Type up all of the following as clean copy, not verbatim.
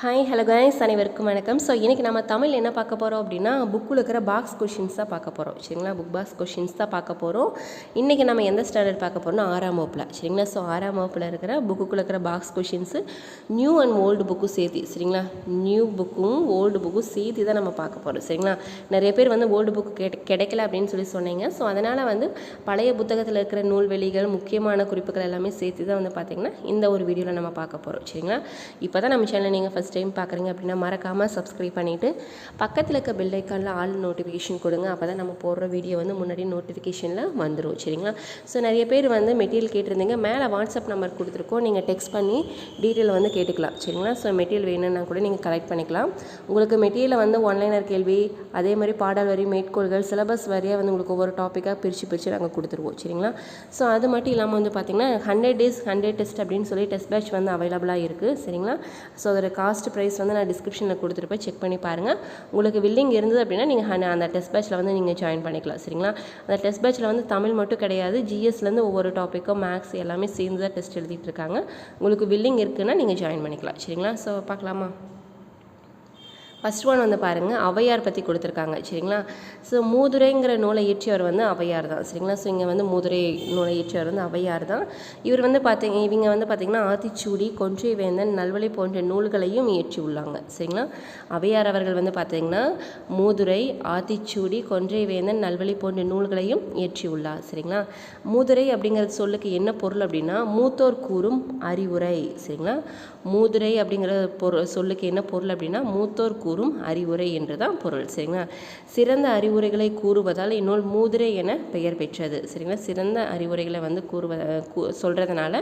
Hi hello guys, அனைவருக்கும் வணக்கம். So இன்றைக்கி நம்ம தமிழ் என்ன பார்க்க போகிறோம் அப்படின்னா, புக்கில் இருக்கிற பாக்ஸ் கொஷின்ஸ் தான் பார்க்க போகிறோம். சரிங்களா, புக் பாக்ஸ் கொஷின்ஸ் தான் பார்க்க போகிறோம். இன்றைக்கி நம்ம எந்த ஸ்டாண்டர்ட் பார்க்க போகிறோம்னா 6ஆம் வகுப்பில். சரிங்களா, ஸோ 6ஆம் வகுப்பில் இருக்கிற புக்குக்குள்ளே இருக்கிற box questions new and old புக்கும் சேர்த்து. சரிங்களா, நியூ புக்கும் ஓல்டு புக்கும் சேர்த்து தான் நம்ம பார்க்க போகிறோம். சரிங்களா, நிறைய பேர் வந்து ஓல்டு புக்கு கிடைக்கல அப்படின்னு சொல்லி சொன்னீங்க. ஸோ அதனால் வந்து பழைய புத்தகத்தில் இருக்கிற நூல்வெளிகள், முக்கியமான குறிப்புகள் எல்லாமே சேர்த்து தான் வந்து பார்த்திங்கன்னா இந்த ஒரு வீடியோவில் நம்ம பார்க்க போகிறோம். சரிங்களா, இப்போ தான் நம்ம சேனல் நீங்கள் ஃபஸ்ட் டைம் பார்க்குறீங்க அப்படின்னா மறக்காமல் சப்ஸ்கிரைப் பண்ணிவிட்டு பக்கத்தில் இருக்க பெல் ஐக்கானில் ஆல் நோட்டிஃபிகேஷன் கொடுங்க. அப்போ தான் நம்ம போடுற வீடியோ வந்து முன்னாடி நோட்டிஃபிகேஷனில் வந்துடும். சரிங்களா, ஸோ நிறைய பேர் வந்து மெட்டீரியல் கேட்டிருந்தீங்க. மேலே வாட்ஸ்அப் நம்பர் கொடுத்துருக்கோம், நீங்கள் டெக்ஸ்ட் பண்ணி டீட்டெயில் வந்து கேட்டுக்கலாம். சரிங்களா, ஸோ மெட்டீரியல் வேணும்னா கூட நீங்கள் கலெக்ட் பண்ணிக்கலாம். உங்களுக்கு மெட்டீரியலை வந்து ஒன்லைனர் கேள்வி, அதே மாதிரி பாடல் வரி, மேற்கோள்கள், சிலபஸ் வரியாக வந்து உங்களுக்கு ஒவ்வொரு டாப்பிக்காக பிரித்து நாங்கள் கொடுத்துருவோம். சரிங்களா, ஸோ அது மட்டும் இல்லாமல் வந்து பார்த்திங்கன்னா 100 days 100 டெஸ்ட் அப்படின்னு சொல்லி டெஸ்ட் பேட்ச் வந்து அவைலபிளாக இருக்குது. சரிங்களா, ஸோ அதோட காஸ்ட் ப்ரைஸ் வந்து நான் டிஸ்கிரிப்ஷனில் கொடுத்துருப்பேன், செக் பண்ணி பாருங்கள். உங்களுக்கு வில்லிங் இருந்தது அப்படின்னா நீங்கள் அந்த டெஸ்ட் பேட்சில் வந்து நீங்கள் ஜாயின் பண்ணிக்கலாம். சரிங்களா, அந்த டெஸ்ட் பேட்சில் வந்து தமிழ் மட்டும் கிடையாது, ஜிஎஸ்லேருந்து ஒவ்வொரு டாப்பிக்கும் மேக்ஸ் எல்லாமே சேர்ந்து தான் டெஸ்ட் எழுதிட்டு இருக்காங்க. உங்களுக்கு வில்லிங் இருக்குன்னா நீங்கள் ஜாயின் பண்ணிக்கலாம். சரிங்களா, ஸோ பார்க்கலாமா? ஃபஸ்ட் ஒன் வந்து பாருங்கள், ஔவையார் பற்றி கொடுத்துருக்காங்க. சரிங்களா, ஸோ மூதுரைங்கிற நூலை இயற்றியவர் வந்து ஔவையார் தான். சரிங்களா, ஸோ இங்கே வந்து மூதுரை நூலை இயற்றியவர் வந்து ஔவையார் தான். இவர் வந்து இவங்க வந்து பார்த்திங்கன்னா ஆத்திச்சூடி, கொன்றை வேந்தன், நல்வழி போன்ற நூல்களையும் இயற்றி உள்ளாங்க. சரிங்களா, ஔவையார் அவர்கள் வந்து பார்த்திங்கன்னா மூதுரை, ஆத்திச்சூடி, கொன்றை வேந்தன், நல்வழி போன்ற நூல்களையும் இயற்றி உள்ளார். சரிங்களா, மூதுரை அப்படிங்கிறது சொல்லுக்கு என்ன பொருள் அப்படின்னா மூத்தோர் கூறும் அறிவுரை. சரிங்களா, மூதுரை அப்படிங்கிற சொல்லுக்கு என்ன பொருள் அப்படின்னா மூத்தோர் கூறும் அறிவுரை என்று தான் பொருள். சரிங்களா, சிறந்த அறிவுரைகளை கூறுவதால் இந்நூல் மூதுரை என பெயர் பெற்றது. சரிங்களா, சிறந்த அறிவுரைகளை வந்து சொல்கிறதுனால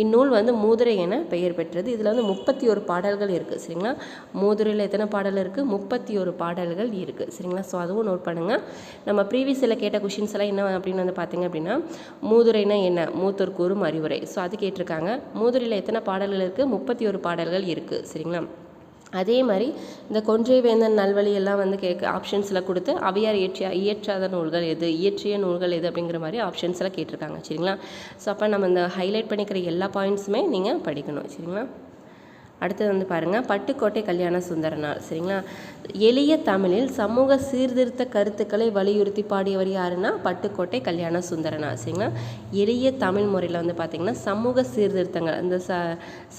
இந்நூல் வந்து மூதுரை என பெயர் பெற்றது. இதில் வந்து 31 பாடல்கள் இருக்குது. சரிங்களா, மூதுரையில் எத்தனை பாடல் இருக்குது? 31 பாடல்கள் இருக்குது. சரிங்களா, ஸோ அதுவும் நோட் பண்ணுங்கள். நம்ம ப்ரீவியஸில் கேட்ட கொஷின்ஸ் எல்லாம் என்ன அப்படின்னு வந்து பார்த்திங்க அப்படின்னா மூதுரைனா என்ன, மூத்தோர் கூறும் அறிவுரை. ஸோ அது கேட்டிருக்காங்க. மூதுரையில் எத்தனை பாடல்கள் இருக்குது? 31 பாடல்கள் இருக்குது. சரிங்களா, அதே மாதிரி இந்த கொன்றை வேந்தன், நல்வழி எல்லாம் வந்து ஆப்ஷன்ஸில் கொடுத்து ஔவையார் இயற்றாத நூல்கள் எது, இயற்றிய நூல்கள் எது அப்படிங்கிற மாதிரி ஆப்ஷன்ஸில் கேட்டிருக்காங்க. சரிங்களா, ஸோ அப்போ நம்ம இந்த ஹைலைட் பண்ணிக்கிற எல்லா பாயிண்ட்ஸுமே நீங்கள் படிக்கணும். சரிங்களா, அடுத்தது வந்து பாருங்கள், பட்டுக்கோட்டை கல்யாண சுந்தரனார். சரிங்களா, எளிய தமிழில் சமூக சீர்திருத்த கருத்துக்களை வலியுறுத்தி பாடியவர் யாருன்னா பட்டுக்கோட்டை கல்யாண சுந்தரனார். சரிங்களா, எளிய தமிழ் முறையில் வந்து பார்த்திங்கன்னா சமூக சீர்திருத்தங்கள், இந்த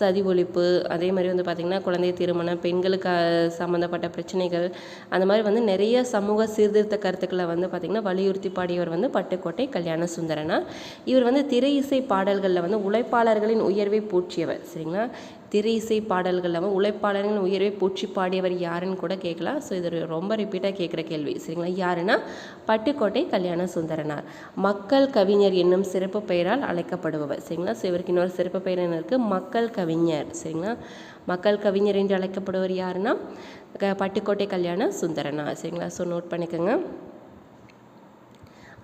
சதி ஒழிப்பு, அதே மாதிரி வந்து பார்த்திங்கன்னா குழந்தை திருமணம், பெண்களுக்கு சம்மந்தப்பட்ட பிரச்சனைகள், அந்த மாதிரி வந்து நிறைய சமூக சீர்திருத்த கருத்துக்களை வந்து பார்த்திங்கன்னா வலியுறுத்தி பாடியவர் வந்து பட்டுக்கோட்டை கல்யாண சுந்தரனார். இவர் வந்து திரை இசை பாடல்களில் வந்து உழைப்பாளர்களின் உயர்வை போற்றியவர். சரிங்களா, திரை இசை பாடல்களில் உழைப்பாளர்களின் உயர்வை போற்றி பாடியவர் யாருன்னு கூட கேட்கலாம். ஸோ இது ரொம்ப ரிப்பீட்டாக கேட்குற கேள்வி. சரிங்களா, யாருன்னா பட்டுக்கோட்டை கல்யாண சுந்தரனார். மக்கள் கவிஞர் என்னும் சிறப்பு பெயரால் அழைக்கப்படுபவர். சரிங்களா, ஸோ இவருக்கு இன்னொரு சிறப்பு பெயர் என்ன இருக்குது? மக்கள் கவிஞர். சரிங்களா, மக்கள் கவிஞர் என்று அழைக்கப்படுவர் யாருன்னா பட்டுக்கோட்டை கல்யாண சுந்தரனார். சரிங்களா, ஸோ நோட் பண்ணிக்கோங்க.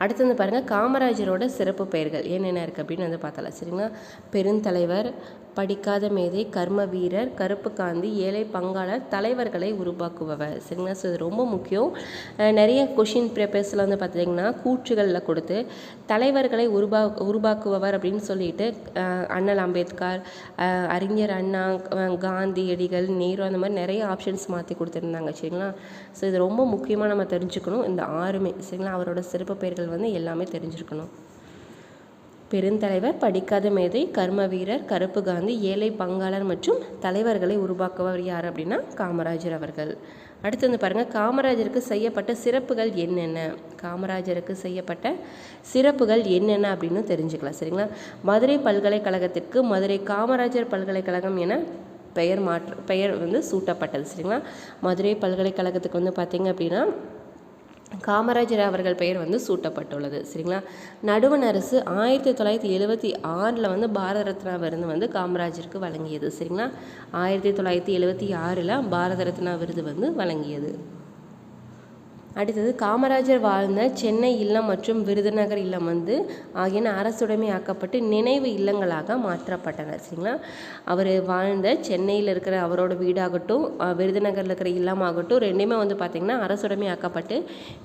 அடுத்து வந்து பாருங்கள், காமராஜரோட சிறப்பு பெயர்கள் என்னென்ன இருக்குது அப்படின்னு வந்து பார்த்தலாம். சரிங்களா, பெருந்தலைவர், படிக்காத மேதை, கர்ம வீரர், கருப்பு காந்தி, ஏழை பங்காளர், தலைவர்களை உருவாக்குபவர். சரிங்களா, ஸோ இது ரொம்ப முக்கியம். நிறைய கொஷின் பேப்பர்ஸில் வந்து பார்த்திங்கன்னா கூற்றுகளில் கொடுத்து தலைவர்களை உருவாக்குபவர் அப்படின்னு சொல்லிட்டு அண்ணல் அம்பேத்கர், அறிஞர் அண்ணா, காந்தியடிகள், நேரு, அந்த மாதிரி நிறைய ஆப்ஷன்ஸ் மாற்றி கொடுத்துருந்தாங்க. சரிங்களா, ஸோ இது ரொம்ப முக்கியமாக நம்ம தெரிஞ்சுக்கணும். இந்த 6மே சரிங்களா, அவரோட சிறப்பு பெயர்கள் வந்து எல்லாமே தெரிஞ்சிருக்கணும். பெருந்தலைவர், படிக்காத மேதை, கர்ம வீரர், கருப்பு காந்தி, ஏழை பங்காளர் மற்றும் தலைவர்களை உருவாக்குவர் யார் அப்படின்னா காமராஜர் அவர்கள். அடுத்து வந்து பாருங்கள், காமராஜருக்கு செய்யப்பட்ட சிறப்புகள் என்னென்ன, காமராஜருக்கு செய்யப்பட்ட சிறப்புகள் என்னென்ன அப்படின்னு தெரிஞ்சுக்கலாம். சரிங்களா, மதுரை பல்கலைக்கழகத்திற்கு மதுரை காமராஜர் பல்கலைக்கழகம் என பெயர் வந்து சூட்டப்பட்டது. சரிங்களா, மதுரை பல்கலைக்கழகத்துக்கு வந்து பார்த்திங்க அப்படின்னா காமராஜர் அவர்கள் பெயர் வந்து சூட்டப்பட்டுள்ளது. சரிங்களா, நடுவண் அரசு 1976 வந்து பாரத ரத்னா விருது வந்து காமராஜருக்கு வழங்கியது. சரிங்களா, 1976 பாரத ரத்னா விருது வந்து வழங்கியது. அடுத்தது காமராஜர் வாழ்ந்த சென்னை இல்லம் மற்றும் விருதுநகர் இல்லம் வந்து ஆகியன அரசுடைமை ஆக்கப்பட்டு நினைவு இல்லங்களாக மாற்றப்பட்டன. சரிங்களா, அவர் வாழ்ந்த சென்னையில் இருக்கிற அவரோட வீடாகட்டும் விருதுநகரில் இருக்கிற இல்லமாகட்டும் ரெண்டுமே வந்து பார்த்திங்கன்னா அரசுடைமை ஆக்கப்பட்டு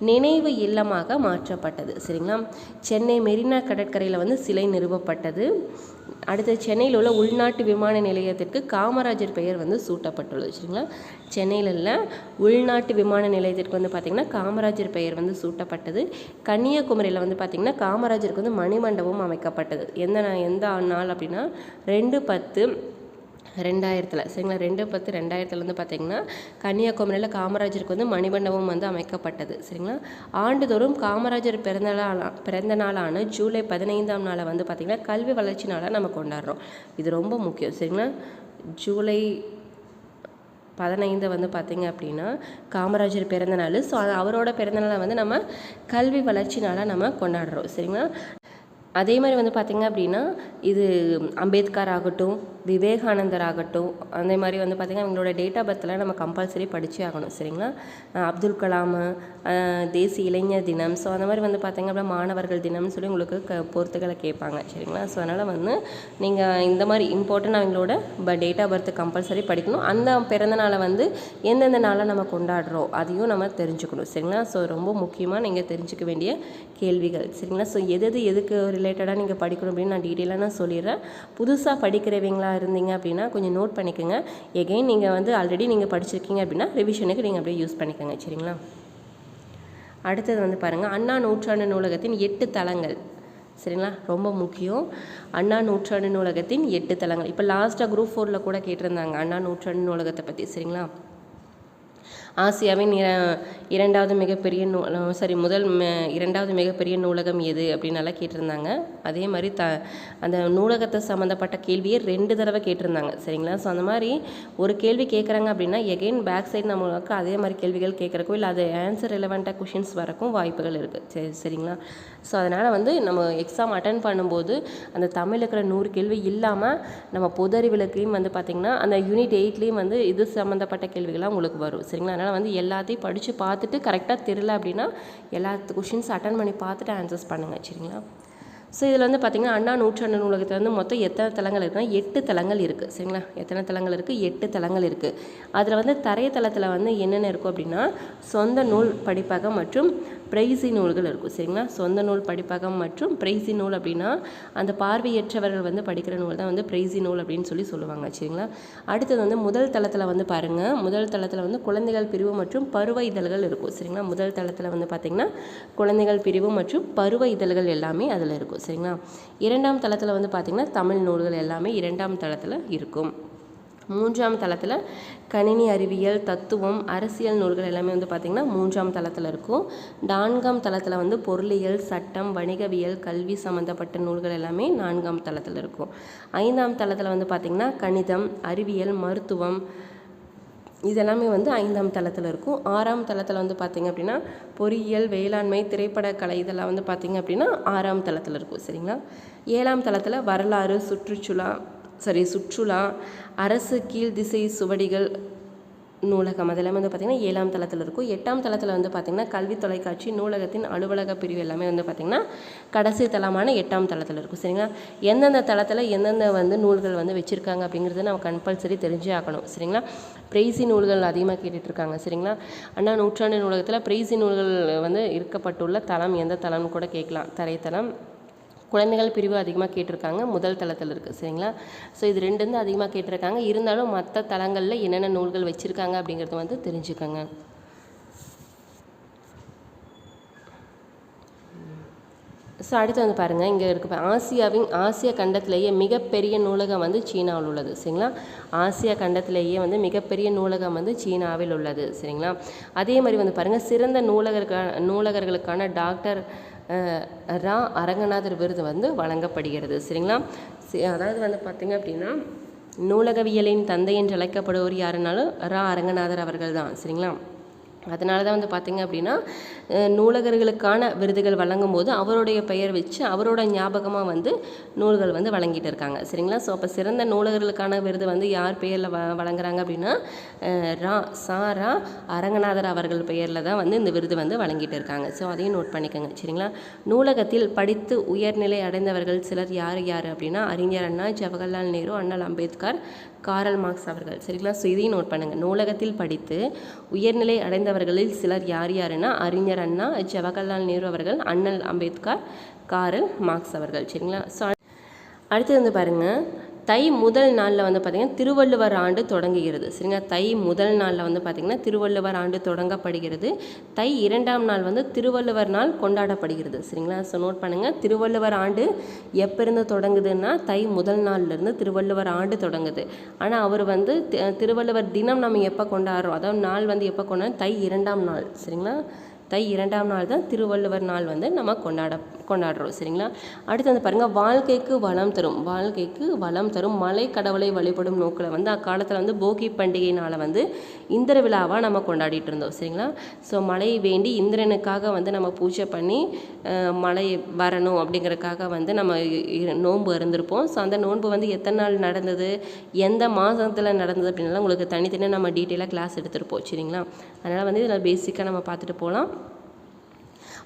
நினைவு இல்லமாக மாற்றப்பட்டது. சரிங்களா, சென்னை மெரினா கடற்கரையில் வந்து சிலை நிறுவப்பட்டது. அடுத்து சென்னையில் உள்ள உள்நாட்டு விமான நிலையத்திற்கு காமராஜர் பெயர் வந்து சூட்டப்பட்டுள்ளது. சரிங்களா, சென்னையில் உள்ள உள்நாட்டு விமான நிலையத்திற்கு வந்து பார்த்திங்கன்னா காமராஜர் பெயர் வந்து சூட்டப்பட்டது. கன்னியாகுமரியில் வந்து பார்த்திங்கன்னா காமராஜருக்கு வந்து மணிமண்டபம் அமைக்கப்பட்டது. எந்த நாள் அப்படின்னா 2/10/2000. சரிங்களா, 2/10/2000 வந்து பார்த்திங்கன்னா கன்னியாகுமரியில் காமராஜருக்கு வந்து மணிமண்டபம் வந்து அமைக்கப்பட்டது. சரிங்களா, ஆண்டுதோறும் காமராஜர் பிறந்த நாளான ஜூலை 15ஆம் நாளை வந்து பார்த்திங்கன்னா கல்வி வளர்ச்சி நாளாக நம்ம கொண்டாடுறோம். இது ரொம்ப முக்கியம். சரிங்களா, ஜூலை 15 வந்து பார்த்திங்க அப்படின்னா காமராஜர் பிறந்த நாள். ஸோ அவரோட பிறந்தநாளை வந்து நம்ம கல்வி வளர்ச்சி நாளாக நம்ம கொண்டாடுறோம். சரிங்களா, அதே மாதிரி வந்து பார்த்திங்க அப்படின்னா இது அம்பேத்கர் ஆகட்டும் விவேகானந்தர் ஆகட்டும் அதே மாதிரி வந்து பார்த்திங்கன்னா அவங்களோட டேட் ஆஃப் பர்த்லாம் நம்ம கம்பல்சரி படித்தே ஆகணும். சரிங்களா, அப்துல் கலாம், தேசிய இளைஞர் தினம், ஸோ அந்த மாதிரி வந்து பார்த்திங்க அப்படின்னா மாணவர்கள் தினம்னு சொல்லி உங்களுக்கு பொறுத்துக்களை கேட்பாங்க. சரிங்களா, ஸோ அதனால் வந்து நீங்கள் இந்த மாதிரி இம்பார்ட்டன்ட் அவங்களோட டேட் ஆஃப் பர்த் கம்பல்சரி படிக்கணும். அந்த பிறந்த நாளை வந்து எந்தெந்த நாளை நம்ம கொண்டாடுறோம் அதையும் நம்ம தெரிஞ்சுக்கணும். சரிங்களா, ஸோ ரொம்ப முக்கியமாக நீங்கள் தெரிஞ்சுக்க வேண்டிய கேள்விகள். சரிங்களா, ஸோ எதுக்கு ரிலேட்டடாக நீங்கள் படிக்கணும் அப்படின்னு நான் டீட்டெயிலாக நான் சொல்லிடுறேன். புதுசாக படிக்கிறவங்களா இருந்தீங்க அப்படின்னா கொஞ்சம் நோட் பண்ணிக்கோங்க. எகைன் நீங்கள் வந்து ஆல்ரெடி நீங்கள் படிச்சிருக்கீங்க அப்படின்னா ரிவிஷனுக்கு நீங்கள் அப்படியே யூஸ் பண்ணிக்கோங்க. சரிங்களா, அடுத்தது வந்து பாருங்கள் அண்ணா நூற்றாண்டு நூலகத்தின் 8 தளங்கள். சரிங்களா, ரொம்ப முக்கியம். அண்ணா நூற்றாண்டு நூலகத்தின் 8 தளங்கள். இப்போ லாஸ்ட்டாக குரூப் 4ல் கூட கேட்டிருந்தாங்க அண்ணா நூற்றாண்டு நூலகத்தை பற்றி. சரிங்களா, ஆசியாவின் இரண்டாவது மிகப்பெரிய இரண்டாவது மிகப்பெரிய நூலகம் எது அப்படின்னு நல்லா கேட்டிருந்தாங்க. அதே மாதிரி அந்த நூலகத்தை சம்மந்தப்பட்ட கேள்வியை 2 தடவை கேட்டிருந்தாங்க. சரிங்களா, ஸோ அந்த மாதிரி ஒரு கேள்வி கேட்குறாங்க அப்படின்னா எகெயின் பேக் சைடு நம்மளுக்கு அதே மாதிரி கேள்விகள் கேட்குறக்கும் இல்லை அது ஆன்சர் ரிலவெண்ட்டாக கொஷின்ஸ் வரக்கும் வாய்ப்புகள் இருக்குது. சரிங்களா, ஸோ அதனால் வந்து நம்ம எக்ஸாம் அட்டன் பண்ணும்போது அந்த தமிழ் இருக்கிற 100 கேள்வி இல்லாமல் நம்ம பொது அறிவியலுக்கையும் வந்து பார்த்திங்கன்னா அந்த யூனிட் 8லேயும் வந்து இது சம்மந்தப்பட்ட கேள்விகள்லாம் உங்களுக்கு வரும். சரிங்களா, அதனால் வந்து எல்லாத்தையும் படித்து பார்த்துட்டு கரெக்டாக தெரியல அப்படின்னா எல்லா கொஷின்ஸ் அட்டன் பண்ணி பார்த்துட்டு ஆன்சர்ஸ் பண்ணுங்கள். சரிங்களா, ஸோ இதில் வந்து பார்த்திங்கன்னா அண்ணா நூற்றாண்டு நூலகத்தில் வந்து மொத்தம் எத்தனை தளங்கள் இருக்குன்னா 8 தளங்கள் இருக்குது. சரிங்களா, எத்தனை தளங்கள் இருக்குது? 8 தளங்கள் இருக்குது. அதில் வந்து தரைத்தளத்தில் வந்து என்னென்ன இருக்கும் அப்படின்னா சொந்த நூல் படிப்பகம் மற்றும் பிரைசி நூல்கள் இருக்கும். சரிங்களா, சொந்த நூல் படிப்பகம் மற்றும் பிரைசி நூல் அப்படின்னா அந்த பார்வையற்றவர்கள் வந்து படிக்கிற நூல் தான் வந்து பிரைசி நூல் அப்படின்னு சொல்லுவாங்க. சரிங்களா, அடுத்தது வந்து முதல் தளத்தில் வந்து பாருங்கள், முதல் தளத்தில் வந்து குழந்தைகள் பிரிவு மற்றும் பருவ இதழ்கள் இருக்கும். சரிங்களா, முதல் தளத்தில் வந்து பார்த்திங்கன்னா குழந்தைகள் பிரிவு மற்றும் பருவ இதழ்கள் எல்லாமே அதில் இருக்கும். சரிங்களா, 2ஆம் தளத்தில் வந்து பார்த்திங்கன்னா தமிழ் நூல்கள் எல்லாமே 2ஆம் தளத்தில் இருக்கும். 3ஆம் தளத்தில் கணினி அறிவியல், தத்துவம், அரசியல் நூல்கள் எல்லாமே வந்து பார்த்திங்கன்னா 3ஆம் தளத்தில் இருக்கும். 4ஆம் தளத்தில் வந்து பொருளியல், சட்டம், வணிகவியல், கல்வி சம்மந்தப்பட்ட நூல்கள் எல்லாமே 4ஆம் தளத்தில் இருக்கும். 5ஆம் தளத்தில் வந்து பார்த்திங்கன்னா கணிதம், அறிவியல், மருத்துவம் இதெல்லாமே வந்து 5ஆம் தளத்தில் இருக்கும். 6ஆம் தளத்தில் வந்து பார்த்திங்க அப்படின்னா பொறியியல், வேளாண்மை, திரைப்படக்கலை இதெல்லாம் வந்து பார்த்திங்க அப்படின்னா 6ஆம் தளத்தில் இருக்கும். சரிங்களா, 7ஆம் தளத்தில் வரலாறு, சுற்றுலா, அரசு கீழ்திசை சுவடிகள் நூலகம் அதெல்லாமே வந்து பார்த்திங்கன்னா 7ஆம் தளத்தில் இருக்கும். 8ஆம் தளத்தில் வந்து பார்த்திங்கன்னா கல்வி தொலைக்காட்சி, நூலகத்தின் அலுவலக பிரிவு எல்லாமே வந்து பார்த்திங்கன்னா கடைசி தளமான 8ஆம் தளத்தில் இருக்கும். சரிங்களா, எந்தெந்த தளத்தில் எந்தெந்த வந்து நூல்கள் வந்து வச்சுருக்காங்க அப்படிங்கிறத நம்ம கம்பல்சரி தெரிஞ்சே ஆகணும். சரிங்களா, பிரைசி நூல்கள் அதிகமாக கேட்டுட்ருக்காங்க. சரிங்களா, அண்ணா நூற்றாண்டு நூலகத்தில் பிரைசி நூல்கள் வந்து இருக்கப்பட்டுள்ள தளம் எந்த தளம்னு கூட கேட்கலாம். தரைத்தளம். குழந்தைகள் பிரிவு அதிகமாக கேட்டிருக்காங்க, முதல் தளத்தில் இருக்குது. சரிங்களா, ஸோ இது 2 வந்து அதிகமாக கேட்டிருக்காங்க. இருந்தாலும் மற்ற தளங்களில் என்னென்ன நூல்கள் வச்சுருக்காங்க அப்படிங்கிறத வந்து தெரிஞ்சுக்கோங்க. ஸோ அடுத்து வந்து பாருங்கள், இங்கே இருக்குது ஆசிய கண்டத்திலேயே மிகப்பெரிய நூலகம் வந்து சீனாவில் உள்ளது. சரிங்களா, ஆசியா கண்டத்திலேயே வந்து மிகப்பெரிய நூலகம் வந்து சீனாவில் உள்ளது. சரிங்களா, அதே மாதிரி வந்து பாருங்கள் சிறந்த நூலகர்களுக்கான டாக்டர் ரா அரங்கநாதர் விருது வந்து வழங்கப்படுகிறது. சரிங்களா, அதாவது வந்து பார்த்திங்க அப்படின்னா நூலகவியலின் தந்தை என்று அழைக்கப்படுவோர் யாருனாலும் ரா அரங்கநாதர் அவர்கள் தான். சரிங்களா, அதனால தான் வந்து பார்த்திங்க அப்படின்னா நூலகர்களுக்கான விருதுகள் வழங்கும் போது அவருடைய பெயர் வச்சு அவரோட ஞாபகமாக வந்து நூல்கள் வந்து வழங்கிட்டு இருக்காங்க சரிங்களா. ஸோ அப்போ சிறந்த நூலகர்களுக்கான விருது வந்து யார் பெயரில் வழங்குறாங்க அப்படின்னா ரா அரங்கநாதர் அவர்கள் பெயரில் தான் வந்து இந்த விருது வந்து வழங்கிட்டு இருக்காங்க. ஸோ அதையும் நோட் பண்ணிக்கோங்க சரிங்களா. நூலகத்தில் படித்து உயர்நிலை அடைந்தவர்கள் சிலர் யார் யார் அப்படின்னா அறிஞர் அண்ணா, ஜவஹர்லால் நேரு, அண்ணல் அம்பேத்கர், காரல் மார்க்ஸ் அவர்கள் சரிங்களா. ஸோ இதையும் நோட் பண்ணுங்கள். நூலகத்தில் படித்து உயர்நிலை அடைந்தவர்களில் சிலர் யார் யாருன்னா அறிஞர் அண்ணா, ஜவஹர்லால் நேரு அவர்கள், அண்ணல் அம்பேத்கர், காரல் மார்க்ஸ் அவர்கள் சரிங்களா. ஸோ அடுத்து வந்து பாருங்கள், தை முதல் நாளில் வந்து பார்த்திங்கன்னா திருவள்ளுவர் ஆண்டு தொடங்குகிறது சரிங்களா. தை முதல் நாளில் வந்து பார்த்திங்கன்னா திருவள்ளுவர் ஆண்டு தொடங்கப்படுகிறது. தை 2ஆம் நாள் வந்து திருவள்ளுவர் நாள் கொண்டாடப்படுகிறது சரிங்களா. ஸோ நோட் பண்ணுங்கள், திருவள்ளுவர் ஆண்டு எப்போ இருந்து தொடங்குதுன்னா தை முதல் நாள்லேருந்து திருவள்ளுவர் ஆண்டு தொடங்குது. ஆனால் அவர் வந்து திருவள்ளுவர் தினம் நம்ம எப்போ கொண்டாடுறோம், அதாவது நாள் வந்து எப்போ கொண்டாடுறோம், தை 2ஆம் நாள் சரிங்களா. தை 2ஆம் நாள் தான் திருவள்ளுவர் நாள் வந்து நம்ம கொண்டாடுறோம் சரிங்களா. அடுத்து வந்து பாருங்கள், வாழ்க்கைக்கு வளம் தரும் மலை கடவுளை வழிபடும் நோக்கில் வந்து அக்காலத்தில் வந்து போகி பண்டிகை நாளை வந்து இந்திர விழாவாக நம்ம கொண்டாடிட்டு இருந்தோம் சரிங்களா. ஸோ மழை வேண்டி இந்திரனுக்காக வந்து நம்ம பூஜை பண்ணி மழை வரணும் அப்படிங்கிறதுக்காக வந்து நம்ம நோன்பு இருந்திருப்போம். ஸோ அந்த நோன்பு வந்து எத்தனை நாள் நடந்தது, எந்த மாதத்தில் நடந்தது அப்படின்னால உங்களுக்கு தனித்தனியாக நம்ம டீட்டெயிலாக கிளாஸ் எடுத்துருப்போம் சரிங்களா. அதனால் வந்து இதில் பேசிக்காக நம்ம பார்த்துட்டு போகலாம்.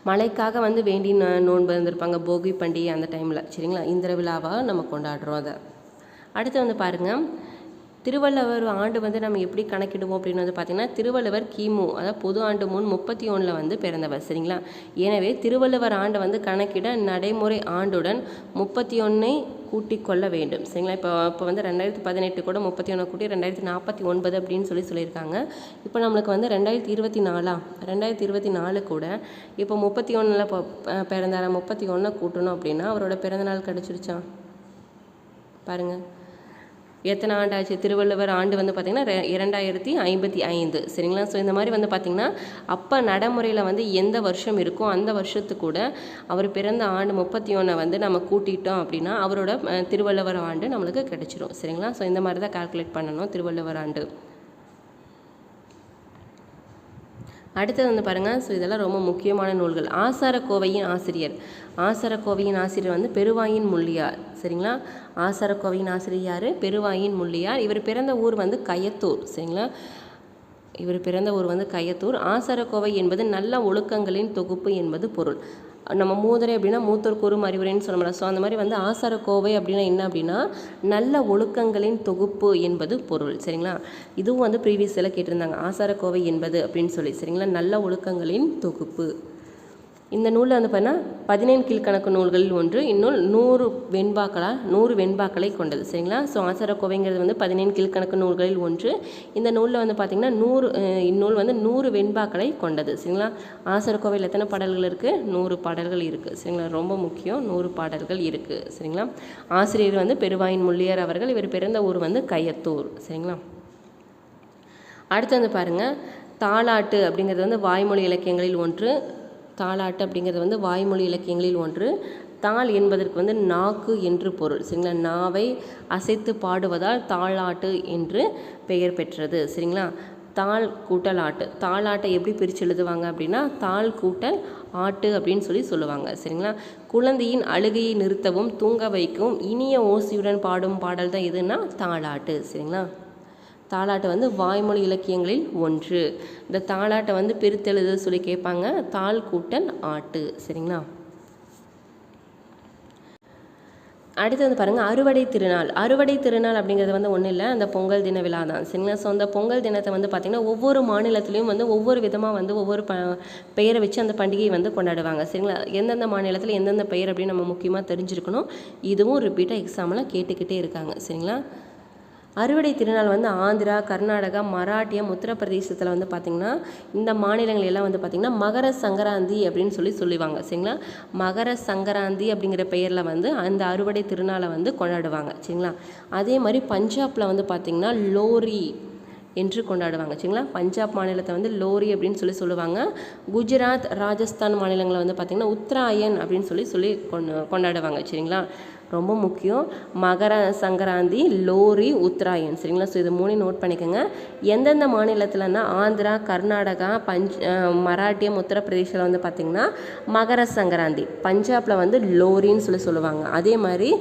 மழைக்காக வந்து வேண்டி நோன்பு இருந்திருப்பாங்க போகி பண்டிகை அந்த டைமில் சரிங்களா. இந்திர விழாவாக நம்ம கொண்டாடுறோம் அதை. அடுத்து வந்து பாருங்கள், திருவள்ளுவர் ஆண்டு வந்து நம்ம எப்படி கணக்கிடுவோம் அப்படின்னு வந்து பார்த்திங்கன்னா திருவள்ளுவர் கிமு அதாவது பொது ஆண்டு முன் 31 வந்து பிறந்தவர் சரிங்களா. எனவே திருவள்ளுவர் ஆண்டை வந்து கணக்கிட நடைமுறை ஆண்டுடன் 31 கூட்டிக் கொள்ள வேண்டும் சரிங்களா. இப்போ வந்து 2018 கூட 31 கூட்டி 2049 அப்படின்னு சொல்லியிருக்காங்க. இப்போ நம்மளுக்கு வந்து 2024 கூட இப்போ 31 பிறந்தார 31 கூட்டணும் அப்படின்னா அவரோட பிறந்தநாள் கிடச்சிருச்சா பாருங்கள். எத்தனை ஆண்டு ஆச்சு, திருவள்ளுவர் ஆண்டு வந்து பார்த்திங்கன்னா 2055 சரிங்களா. ஸோ இந்த மாதிரி வந்து பார்த்திங்கன்னா அப்போ நடைமுறையில் வந்து எந்த வருஷம் இருக்கோ அந்த வருஷத்துக்கு கூட அவர் பிறந்த ஆண்டு 31 வந்து நம்ம கூட்டிட்டோம் அப்படின்னா அவரோட திருவள்ளுவர் ஆண்டு நம்மளுக்கு கிடைச்சிரும் சரிங்களா. ஸோ இந்த மாதிரி தான் கால்குலேட் பண்ணணும் திருவள்ளுவர் ஆண்டு. அடுத்தது வந்து பாருங்கள், ஸோ இதெல்லாம் ரொம்ப முக்கியமான நூல்கள். ஆசாரக்கோவையின் ஆசிரியர் வந்து பெருவாயின் முள்ளியார் சரிங்களா. ஆசாரக்கோவையின் ஆசிரியர் யார், பெருவாயின் முள்ளியார். இவர் பிறந்த ஊர் வந்து கயத்தூர் சரிங்களா. ஆசாரக்கோவை என்பது நல்ல ஒழுக்கங்களின் தொகுப்பு என்பது பொருள். நம்ம மூதுரை அப்படின்னா மூத்தோர் கூறும் அறிவுரைன்னு சொல்லலாம். ஸோ அந்த மாதிரி வந்து ஆசாரக்கோவை அப்படின்னா என்ன அப்படின்னா நல்ல ஒழுக்கங்களின் தொகுப்பு என்பது பொருள் சரிங்களா. இதுவும் வந்து ப்ரீவியஸில் கேட்டிருந்தாங்க, ஆசாரக்கோவை என்பது அப்படின்னு சொல்லி சரிங்களா. நல்ல ஒழுக்கங்களின் தொகுப்பு. இந்த நூலில் வந்து பார்த்தீங்கன்னா 15 கீழ்கணக்கு நூல்களில் ஒன்று. இந்நூல் 100 வெண்பாக்களை கொண்டது சரிங்களா. ஸோ ஆசாரக்கோவைங்கிறது வந்து 15 கீழ்கணக்கு நூல்களில் ஒன்று. இந்த நூலில் வந்து பார்த்திங்கன்னா இந்நூல் வந்து 100 வெண்பாக்களை கொண்டது சரிங்களா. ஆசாரக்கோவையில் எத்தனை பாடல்கள் இருக்குது, 100 பாடல்கள் இருக்குது சரிங்களா. ரொம்ப முக்கியம், 100 பாடல்கள் இருக்குது சரிங்களா. ஆசிரியர் வந்து பெருவாயின் முள்ளியார் அவர்கள். இவர் பிறந்த ஊர் வந்து கயத்தூர் சரிங்களா. அடுத்து வந்து பாருங்கள், தாலாட்டு அப்படிங்கிறது வந்து வாய்மொழி இலக்கியங்களில் ஒன்று. தாள் என்பதற்கு வந்து நாக்கு என்று பொருள் சரிங்களா. நாவை அசைத்து பாடுவதால் தாளாட்டு என்று பெயர் பெற்றது சரிங்களா. தாள் கூட்டல் ஆட்டு. தாளாட்டை எப்படி பிரித்து எழுதுவாங்க அப்படின்னா தாள் கூட்டல் ஆட்டு அப்படின்னு சொல்லுவாங்க சரிங்களா. குழந்தையின் அழுகையை நிறுத்தவும் தூங்க வைக்கவும் இனிய ஓசையுடன் பாடும் பாடல் தான் எதுன்னா தாளாட்டு சரிங்களா. தாலாட்டு வந்து வாய்மொழி இலக்கியங்களில் ஒன்று. இந்த தாலாட்டை வந்து பிரித்தெழுத சொல்லி கேட்பாங்க, தாள் கூட்டல் ஆட்டு சரிங்களா. அடுத்து வந்து பாருங்கள், அறுவடை திருநாள் அப்படிங்கிறது வந்து ஒன்றும் இல்லை, அந்த பொங்கல் தின விழா தான் சரிங்களா. ஸோ அந்த பொங்கல் தினத்தை வந்து பார்த்திங்கன்னா ஒவ்வொரு மாநிலத்துலேயும் வந்து ஒவ்வொரு விதமாக வந்து ஒவ்வொரு பெயரை வச்சு அந்த பண்டிகையை வந்து கொண்டாடுவாங்க சரிங்களா. எந்தெந்த மாநிலத்தில் எந்தெந்த பெயர் அப்படின்னு நம்ம முக்கியமாக தெரிஞ்சுருக்கணும். இதுவும் ரிப்பீட்டாக எக்ஸாமில் கேட்டுக்கிட்டே இருக்காங்க சரிங்களா. அறுவடை திருநாள் வந்து ஆந்திரா, கர்நாடகா, மராட்டியம், உத்தரப்பிரதேசத்தில் வந்து பார்த்திங்கன்னா இந்த மாநிலங்கள் எல்லாம் வந்து பார்த்திங்கன்னா மகர சங்கராந்தி அப்படின்னு சொல்லுவாங்க சரிங்களா. மகர சங்கராந்தி அப்படிங்கிற பெயரில் வந்து அந்த அறுவடை திருநாளை வந்து கொண்டாடுவாங்க சரிங்களா. அதே மாதிரி பஞ்சாபில் வந்து பார்த்திங்கன்னா லோரி என்று கொண்டாடுவாங்க சரிங்களா. பஞ்சாப் மாநிலத்தை வந்து லோரி அப்படின்னு சொல்லுவாங்க. குஜராத், ராஜஸ்தான் மாநிலங்களில் வந்து பார்த்திங்கன்னா உத்தராயன் அப்படின்னு சொல்லி கொண்டாடுவாங்க சரிங்களா. ரொம்ப முக்கியம். மகர சங்கராந்தி, லோரி, உத்தராயன். சரிங்களா? ஸோ இது 3 நோட் பண்ணிக்கோங்க. எந்தெந்த மாநிலத்தில்னா ஆந்திரா, கர்நாடகா, மராட்டியம், உத்தரப்பிரதேசில் வந்து பார்த்திங்கன்னா மகர சங்கராந்தி, பஞ்சாபில் வந்து லோரின்னு சொல்லுவாங்க. அதே மாதிரி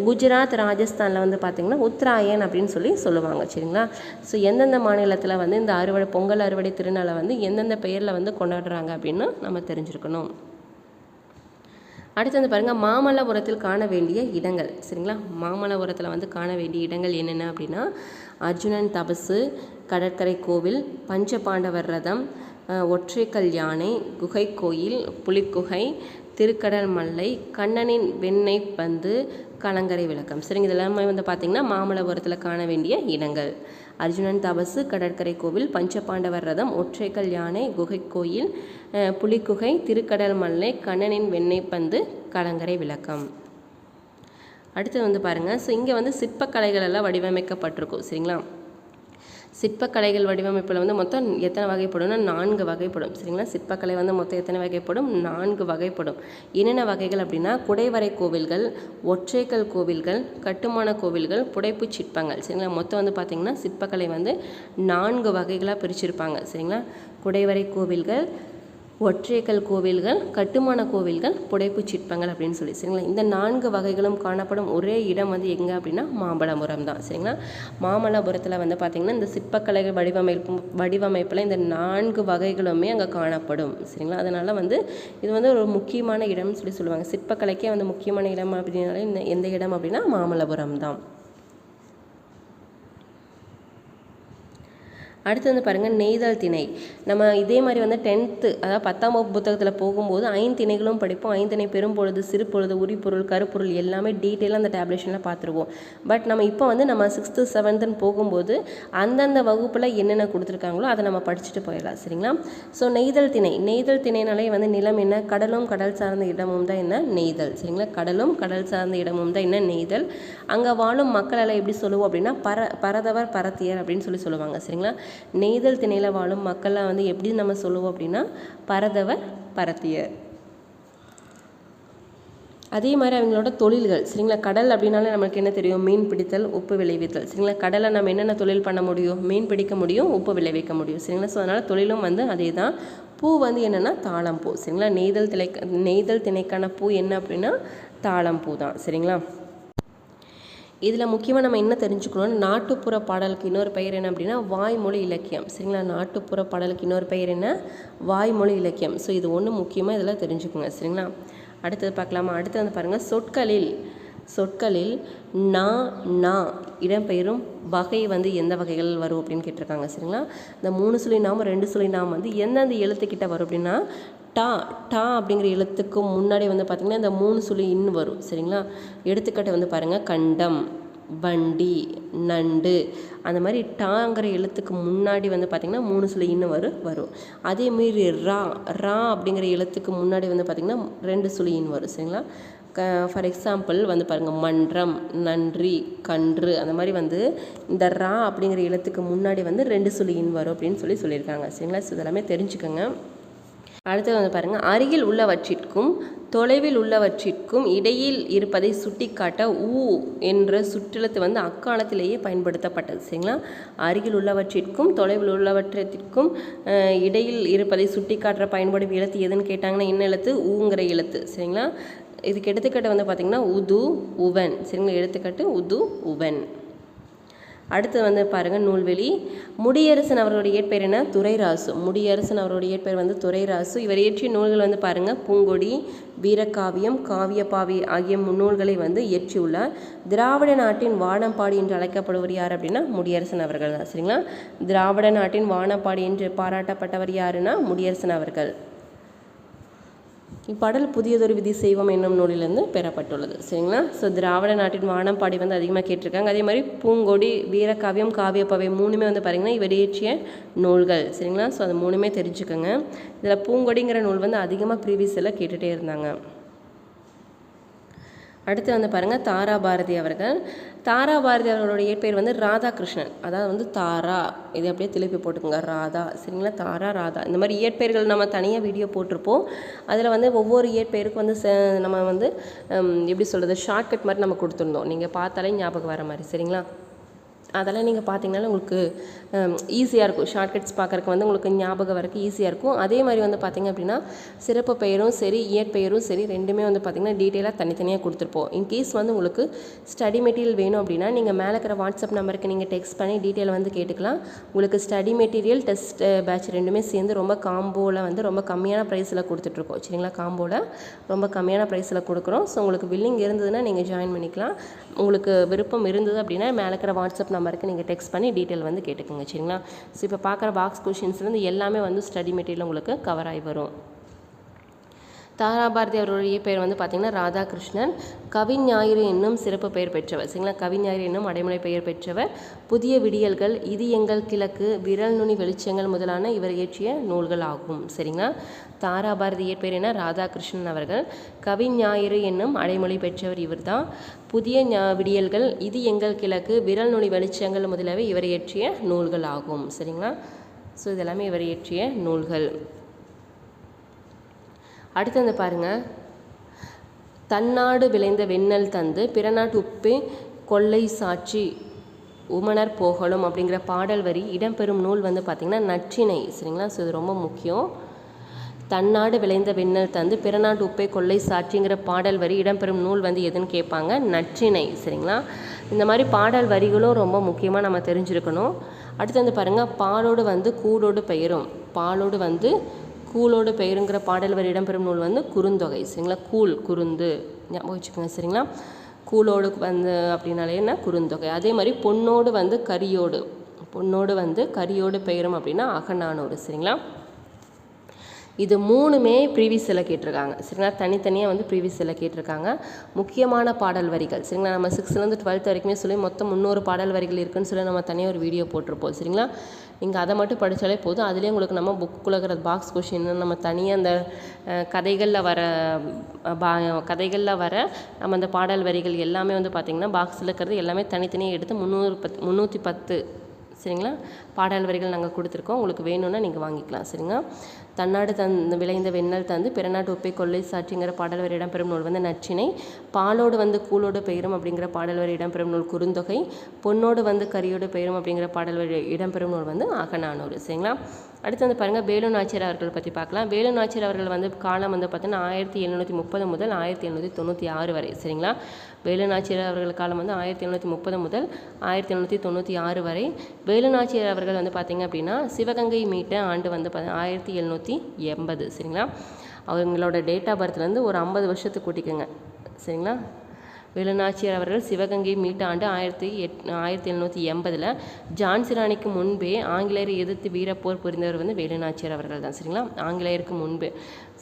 குஜராத், ராஜஸ்தானில் வந்து பார்த்திங்கன்னா உத்தராயன் அப்படின்னு சொல்லுவாங்க. சரிங்களா? ஸோ எந்தெந்த மாநிலத்தில் வந்து இந்த பொங்கல் அறுவடை திருநாளை வந்து எந்தெந்த பெயரில் வந்து கொண்டாடுறாங்க அப்படின்னு நம்ம தெரிஞ்சுருக்கணும். அடுத்து வந்து பாருங்கள், மாமல்லபுரத்தில் காண வேண்டிய இடங்கள். சரிங்களா? மாமல்லபுரத்தில் வந்து காண வேண்டிய இடங்கள் என்னென்ன அப்படின்னா அர்ஜுனன் தபசு, கடற்கரை கோவில், பஞ்சபாண்டவர் ரதம், ஒற்றைக்கல் யானை, குகை கோயில், புலிக்குகை, திருக்கடல் மல்லை, கண்ணனின் வெண்ணெய் பந்து, கலங்கரை விளக்கம். சரிங்க, இதெல்லாமே வந்து பார்த்திங்கன்னா மாமல்லபுரத்தில் காண வேண்டிய இடங்கள். அர்ஜுனன் தபசு, கடற்கரை கோவில், பஞ்சபாண்டவர் ரதம், ஒற்றைக்கல் யானை, குகை கோயில், புலிக்குகை, திருக்கடல் மல்லை, கண்ணனின் வெண்ணெய் பந்து, கலங்கரை விளக்கம். அடுத்து வந்து பாருங்கள், ஸோ இங்கே வந்து சிற்பக்கலைகள் எல்லாம் வடிவமைக்கப்பட்டிருக்கும். சரிங்களா? சிற்பக்கலைகள் வடிவமைப்பில் வந்து மொத்தம் எத்தனை வகைப்படும்னா 4 வகைப்படும். சரிங்களா? சிற்பக்கலை வந்து மொத்தம் எத்தனை வகைப்படும்? 4 வகைப்படும். என்னென்ன வகைகள் அப்படின்னா குடைவரை கோவில்கள், ஒற்றைக்கல் கோவில்கள், கட்டுமான கோவில்கள், புடைப்பு சிற்பங்கள். சரிங்களா? மொத்தம் வந்து பார்த்திங்கன்னா சிற்பக்கலை வந்து 4 வகைகளாக பிரிச்சிருப்பாங்க. சரிங்களா? குடைவரை கோவில்கள், ஒற்றைக்கல் கோவில்கள், கட்டுமான கோவில்கள், புடைப்பு சிற்பங்கள் அப்படின்னு சரிங்களா? இந்த 4 வகைகளும் காணப்படும் ஒரே இடம் வந்து எங்கே அப்படின்னா மாமல்லபுரம் தான். சரிங்களா? மாமல்லபுரத்தில் வந்து பார்த்திங்கன்னா இந்த சிற்பக்கலைகள் வடிவமைப்பில் இந்த 4 வகைகளுமே அங்கே காணப்படும். சரிங்களா? அதனால் வந்து இது வந்து ஒரு முக்கியமான இடம்னு சொல்லுவாங்க. சிற்பக்கலைக்கே வந்து முக்கியமான இடம் அப்படின்னாலே எந்த இடம் அப்படின்னா மாமல்லபுரம் தான். அடுத்து வந்து பாருங்கள், நெய்தல் திணை. நம்ம இதே மாதிரி வந்து 10th அதாவது 10ஆம் வகுப்பு புத்தகத்தில் போகும்போது 5 திணைகளும் படிப்போம். 5 திணை பெரும்பொழுது, சிறுபொழுது, உரிப்பொருள், கருப்பொருள் எல்லாமே டீட்டெயிலாக அந்த டேப்லேஷனில் பார்த்துருவோம். பட் நம்ம இப்போ வந்து நம்ம 6th 7th போகும்போது அந்தந்த வகுப்பில் என்னென்ன கொடுத்துருக்காங்களோ அதை நம்ம படிச்சுட்டு போயிடலாம். சரிங்களா? ஸோ நெய்தல் திணை. நெய்தல் திணைனாலே வந்து நிலம் என்ன? கடலும் கடல் சார்ந்த இடமும் தான் என்ன? நெய்தல். சரிங்களா? கடலும் கடல் சார்ந்த இடமும் தான் என்ன? நெய்தல். அங்கே வாழும் மக்கள் எல்லாம் எப்படி சொல்லுவோம் அப்படின்னா பரதவர், பரத்தியர் அப்படின்னு சொல்லுவாங்க. சரிங்களா? நெய்தல் திணையில் வாழும் மக்கள்லாம் வந்து எப்படி நம்ம சொல்லுவோம் அப்படின்னா பரதவர், பரத்தியர். அதே மாதிரி அவங்களோட தொழில்கள். சரிங்களா? கடல் அப்படின்னாலே நமக்கு என்ன தெரியும்? மீன் பிடித்தல், உப்பு விளைவித்தல். சரிங்களா? கடலை நம்ம என்னென்ன தொழில் பண்ண முடியும்? மீன் பிடிக்க முடியும், உப்பு விளைவிக்க முடியும். சரிங்களா? ஸோ அதனால் தொழிலும் வந்து அதே தான். பூ வந்து என்னென்னா தாழம்பூ. சரிங்களா? நெய்தல் திணைக்கான பூ என்ன அப்படின்னா தாழம்பூ தான். சரிங்களா? இதில் முக்கியமாக நம்ம என்ன தெரிஞ்சுக்கணும்னா நாட்டுப்புற பாடலுக்கு இன்னொரு பெயர் என்ன அப்படின்னா வாய்மொழி இலக்கியம். சரிங்களா? நாட்டுப்புற பாடலுக்கு இன்னொரு பெயர் என்ன? வாய்மொழி இலக்கியம். ஸோ இது ஒன்று முக்கியமாக இதில் தெரிஞ்சுக்கோங்க. சரிங்களா? அடுத்தது பார்க்கலாமா? அடுத்து வந்து பாருங்கள், சொற்களில் நா இடம்பெயரும் வகை வந்து எந்த வகைகள் வரும் அப்படின்னு கேட்டிருக்காங்க. சரிங்களா? இந்த 3 சுழி நாம் 2 சுழி நாம் வந்து எந்தெந்த எழுத்துக்கிட்ட வரும் அப்படின்னா டா அப்படிங்கிற எழுத்துக்கு முன்னாடி வந்து பார்த்திங்கன்னா இந்த 3 சுழி இன்னு வரும். சரிங்களா? எடுத்துக்காட்டு வந்து பாருங்கள், கண்டம், வண்டி, நண்டு. அந்த மாதிரி டாங்கிற எழுத்துக்கு முன்னாடி வந்து பார்த்திங்கன்னா 3 சுழி இன்னு வரும். அதேமாரி ரா அப்படிங்கிற எழுத்துக்கு முன்னாடி வந்து பார்த்திங்கன்னா 2 சுழி இன்னு வரும். சரிங்களா? ஃபார் எக்ஸாம்பிள் வந்து பாருங்கள், மன்றம், நன்றி, கன்று. அந்த மாதிரி வந்து இந்த ரா அப்படிங்கிற எழுத்துக்கு முன்னாடி வந்து 2 சுழி இன் வரும் அப்படின்னு சொல்லியிருக்காங்க. சரிங்களா? ஸோ இதெல்லாமே தெரிஞ்சுக்கோங்க. அடுத்து வந்து பாருங்கள், அருகில் உள்ளவற்றிற்கும் தொலைவில் உள்ளவற்றிற்கும் இடையில் இருப்பதை சுட்டிக்காட்ட ஊ என்ற சுற்றெழுத்து வந்து அக்காலத்திலேயே பயன்படுத்தப்பட்டது. சரிங்களா? அருகில் உள்ளவற்றிற்கும் தொலைவில் உள்ளவற்றிற்கும் இடையில் இருப்பதை சுட்டிக்காட்டுற பயன்படும் எழுத்து எதுன்னு கேட்டாங்கன்னா என்ன எழுத்து? ஊங்கிற எழுத்து. சரிங்களா? இதுக்கு எடுத்துக்காட்டு வந்து பார்த்திங்கன்னா உது, உவன். சரிங்களா? எடுத்துக்காட்டு உது, உவன். அடுத்து வந்து பாருங்கள், நூல்வெளி. முடியரசன் அவருடைய இயற்பெயர் என்ன? துரைராசு. முடியரசன் அவருடைய இயற்பெயர் வந்து துரைராசு. இவர் இயற்றிய நூல்கள் வந்து பாருங்கள், பூங்கொடி, வீரகாவியம், காவியப்பாவி ஆகிய நூல்களை வந்து இயற்றியுள்ளார். திராவிட நாட்டின் வானம்பாடி என்று அழைக்கப்படுவர் யார் அப்படின்னா முடியரசன் அவர்கள் தான். சரிங்களா? திராவிட நாட்டின் வானம்பாடி என்று பாராட்டப்பட்டவர் யாருன்னா முடியரசன் அவர்கள். இப்பாடல் புதியதொரு விதி செய்வோம் என்னும் நூலிலிருந்து பெறப்பட்டுள்ளது. சரிங்களா? ஸோ திராவிட நாட்டின் வானம்பாடி வந்து அதிகமாக கேட்டிருக்காங்க. அதே மாதிரி பூங்கொடி, வீரகாவியம், காவியப்பாவை 3மே வந்து பார்த்திங்கன்னா இவர் இயற்றிய நூல்கள். சரிங்களா? ஸோ அது 3மே தெரிஞ்சுக்கோங்க. இதில் பூங்கொடிங்கிற நூல் வந்து அதிகமாக ப்ரீவியஸில் கேட்டுகிட்டே இருந்தாங்க. அடுத்து வந்து பாருங்கள் தாரா பாரதி அவர்கள். தாரா பாரதி அவர்களுடைய இயற்பெயர் வந்து ராதாகிருஷ்ணன். அதாவது வந்து தாரா, இது அப்படியே திருப்பி போட்டுக்கோங்க, ராதா. சரிங்களா, தாரா, ராதா. இந்த மாதிரி இயற்பெயர்கள் நம்ம தனியாக வீடியோ போட்டிருப்போம். அதில் வந்து ஒவ்வொரு இயற்பெயருக்கும் வந்து நம்ம வந்து எப்படி சொல்கிறது, ஷார்ட்கட் மாதிரி நம்ம கொடுத்துருந்தோம். நீங்கள் பார்த்தாலே ஞாபகம் வர மாதிரி. சரிங்களா, அதெல்லாம் நீங்கள் பார்த்தீங்கனாலும் உங்களுக்கு ஈஸியாக இருக்கும். ஷார்ட்கட்ஸ் பார்க்குறக்கு வந்து உங்களுக்கு ஞாபகம் வரக்கு ஈஸியாக இருக்கும். அதே மாதிரி வந்து பார்த்திங்க அப்படின்னா சிறப்பு பெயரும் சரி இயற்பெயரும் சரி ரெண்டுமே வந்து பார்த்திங்கன்னா டீட்டெயிலாக தனித்தனியாக கொடுத்துருப்போம். இன்கேஸ் வந்து உங்களுக்கு ஸ்டடி மெட்டீரியல் வேணும் அப்படின்னா நீங்கள் மேலே இருக்கிற வாட்ஸ்அப் நம்பருக்கு நீங்கள் டெக்ஸ்ட் பண்ணி டீட்டெயில் வந்து கேட்டுக்கலாம். உங்களுக்கு ஸ்டடி மெட்டீரியல் டெஸ்ட் பேட்ச் ரெண்டுமே சேர்ந்து ரொம்ப காம்போவில் வந்து ரொம்ப கம்மியான ப்ரைஸில் கொடுத்துட்ருக்கோம். சரிங்களா, காம்போவில் ரொம்ப கம்மியான ப்ரைஸில் கொடுக்குறோம். ஸோ உங்களுக்கு வில்லிங் இருந்ததுன்னா நீங்கள் ஜாயின் பண்ணிக்கலாம். உங்களுக்கு விருப்பம் இருந்தது அப்படின்னா மேலே இருக்கிற வாட்ஸ்அப் நம்பருக்கு நீங்கள் டெக்ஸ்ட் பண்ணி டீட்டெயில் வந்து கேட்டுக்கோங்க. சரிங்களா, ஸோ இப்போ பார்க்குற பாக்ஸ் கொஷின்ஸ்லேருந்து எல்லாமே வந்து ஸ்டடி மெட்டீரியல் உங்களுக்கு கவர் ஆகி வரும். தாரா பாரதி அவருடைய பெயர் வந்து பார்த்திங்கன்னா ராதாகிருஷ்ணன். கவிஞாயிறு என்னும் சிறப்பு பெயர் பெற்றவர். சரிங்களா, கவிஞாயிறு என்னும் அடைமொழி பெயர் பெற்றவர். புதிய விடியல்கள், இது எங்கள் கிழக்கு, விரல் நுனி வெளிச்சங்கள் முதலான இவர் இயற்றிய நூல்கள் ஆகும். சரிங்களா, தாரா பாரதி இயற்பெயர் என்ன, ராதாகிருஷ்ணன் அவர்கள். கவிஞாயிறு என்னும் அடைமொழி பெற்றவர் இவர் தான். புதிய விடியல்கள், இது எங்கள் கிழக்கு, விரல் நுனி வெளிச்சங்கள் முதலாக இவர் இயற்றிய நூல்கள் ஆகும். சரிங்களா, ஸோ இதெல்லாமே இவர் இயற்றிய நூல்கள். அடுத்து வந்து பாருங்கள், தன்னாடு விளைந்த வெண்ணெல் தந்து பிறநாட்டு உப்பே கொள்ளை சாட்சி உமனர் போகலும் அப்படிங்கிற பாடல் வரி இடம்பெறும் நூல் வந்து பார்த்திங்கன்னா நற்றிணை. சரிங்களா, ஸோ இது ரொம்ப முக்கியம். தன்னாடு விளைந்த வெண்ணெல் தந்து பிறநாட்டு உப்பை கொள்ளை சாட்சிங்கிற பாடல் வரி இடம்பெறும் நூல் வந்து எதுன்னு கேட்பாங்க, நற்றிணை. சரிங்களா, இந்த மாதிரி பாடல் வரிகளும் ரொம்ப முக்கியமாக நம்ம தெரிஞ்சிருக்கணும். அடுத்து வந்து பாருங்கள், பாலோடு வந்து கூடோடு பெயரும், பாலோடு வந்து கூலோடு பெயருங்கிற பாடல் வரி இடம்பெறும் நூல் வந்து குறுந்தொகை. சரிங்களா, கூல் குறுந்து ஞாபகம் வச்சுக்கோங்க. சரிங்களா, கூலோடு வந்து அப்படின்னாலே என்ன, குறுந்தொகை. அதே மாதிரி பொன்னோடு வந்து கரியோடு, பொன்னோடு வந்து கரியோடு பெயரும் அப்படின்னா அகநானூறு. சரிங்களா, இது மூணுமே ப்ரீவியஸில் கேட்டிருக்காங்க. சரிங்களா, தனித்தனியாக வந்து ப்ரீவியஸில் கேட்டிருக்காங்க. முக்கியமான பாடல் வரிகள். சரிங்களா, நம்ம 6லேருந்து 12th வரைக்குமே சொல்லி மொத்தம் 300 பாடல் வரிகள் இருக்குதுன்னு சொல்லி நம்ம தனியாக ஒரு வீடியோ போட்டிருப்போம். சரிங்களா, நீங்கள் அதை மட்டும் படித்தாலே போதும். அதுலேயே உங்களுக்கு நம்ம புக்குள்ளே இருக்கிற பாக்ஸ் கொஷின் நம்ம தனியாக அந்த கதைகளில் வர நம்ம அந்த பாடல் வரிகள் எல்லாமே வந்து பார்த்திங்கன்னா பாக்ஸில் இருக்கிறது எல்லாமே தனித்தனியாக எடுத்து 310 சரிங்களா பாடல் வரிகள் நாங்கள் கொடுத்துருக்கோம். உங்களுக்கு வேணும்னா நீங்கள் வாங்கிக்கலாம். சரிங்களா, தன்னாடு விளைந்த வெண்ணெல் தந்து பிறநாட்டு உப்பை கொள்ளை சாட்சிங்கிற பாடல் வரி இடம்பெறும் நூல் வந்து நற்றிணை. பாலோடு வந்து கூலோடு பெயரும் அப்படிங்கிற பாடல் வரி இடம்பெறும் நூல் குறுந்தொகை. பொன்னோடு வந்து கரியோடு பெயரும் அப்படிங்கிற பாடல் வரி இடம்பெறும் நூல் வந்து அகநானூறு. சரிங்களா, அடுத்து வந்து பாருங்கள், வேலு நாச்சியார் அவர்கள் பற்றி பார்க்கலாம். வேலு நாச்சியார் அவர்கள் வந்து காலம் வந்து பார்த்தீங்கன்னா 1730 முதல் 1796 வரை. சரிங்களா, வேலு நாச்சியார் அவர்கள் காலம் வந்து 1730 முதல் 1796 வரை. வேலு நாச்சியார் அவர்கள் வந்து பார்த்திங்க அப்படின்னா சிவகங்கை மீட்ட ஆண்டு வந்து 1780. சரிங்களா, அவங்களோட டேட் ஆஃப் பர்த்லேருந்து ஒரு 50 வருஷத்துக்கு கூட்டிக்கோங்க. சரிங்களா, வேலு நாச்சியார் அவர்கள் சிவகங்கை மீட்ட ஆண்டு 1780. ஜான்சி ராணிக்கு முன்பே ஆங்கிலேயரை எதிர்த்து வீரப்போர் புரிந்தவர் வந்து வேலு நாச்சியார் அவர்கள் தான். சரிங்களா, ஆங்கிலேயருக்கு முன்பே.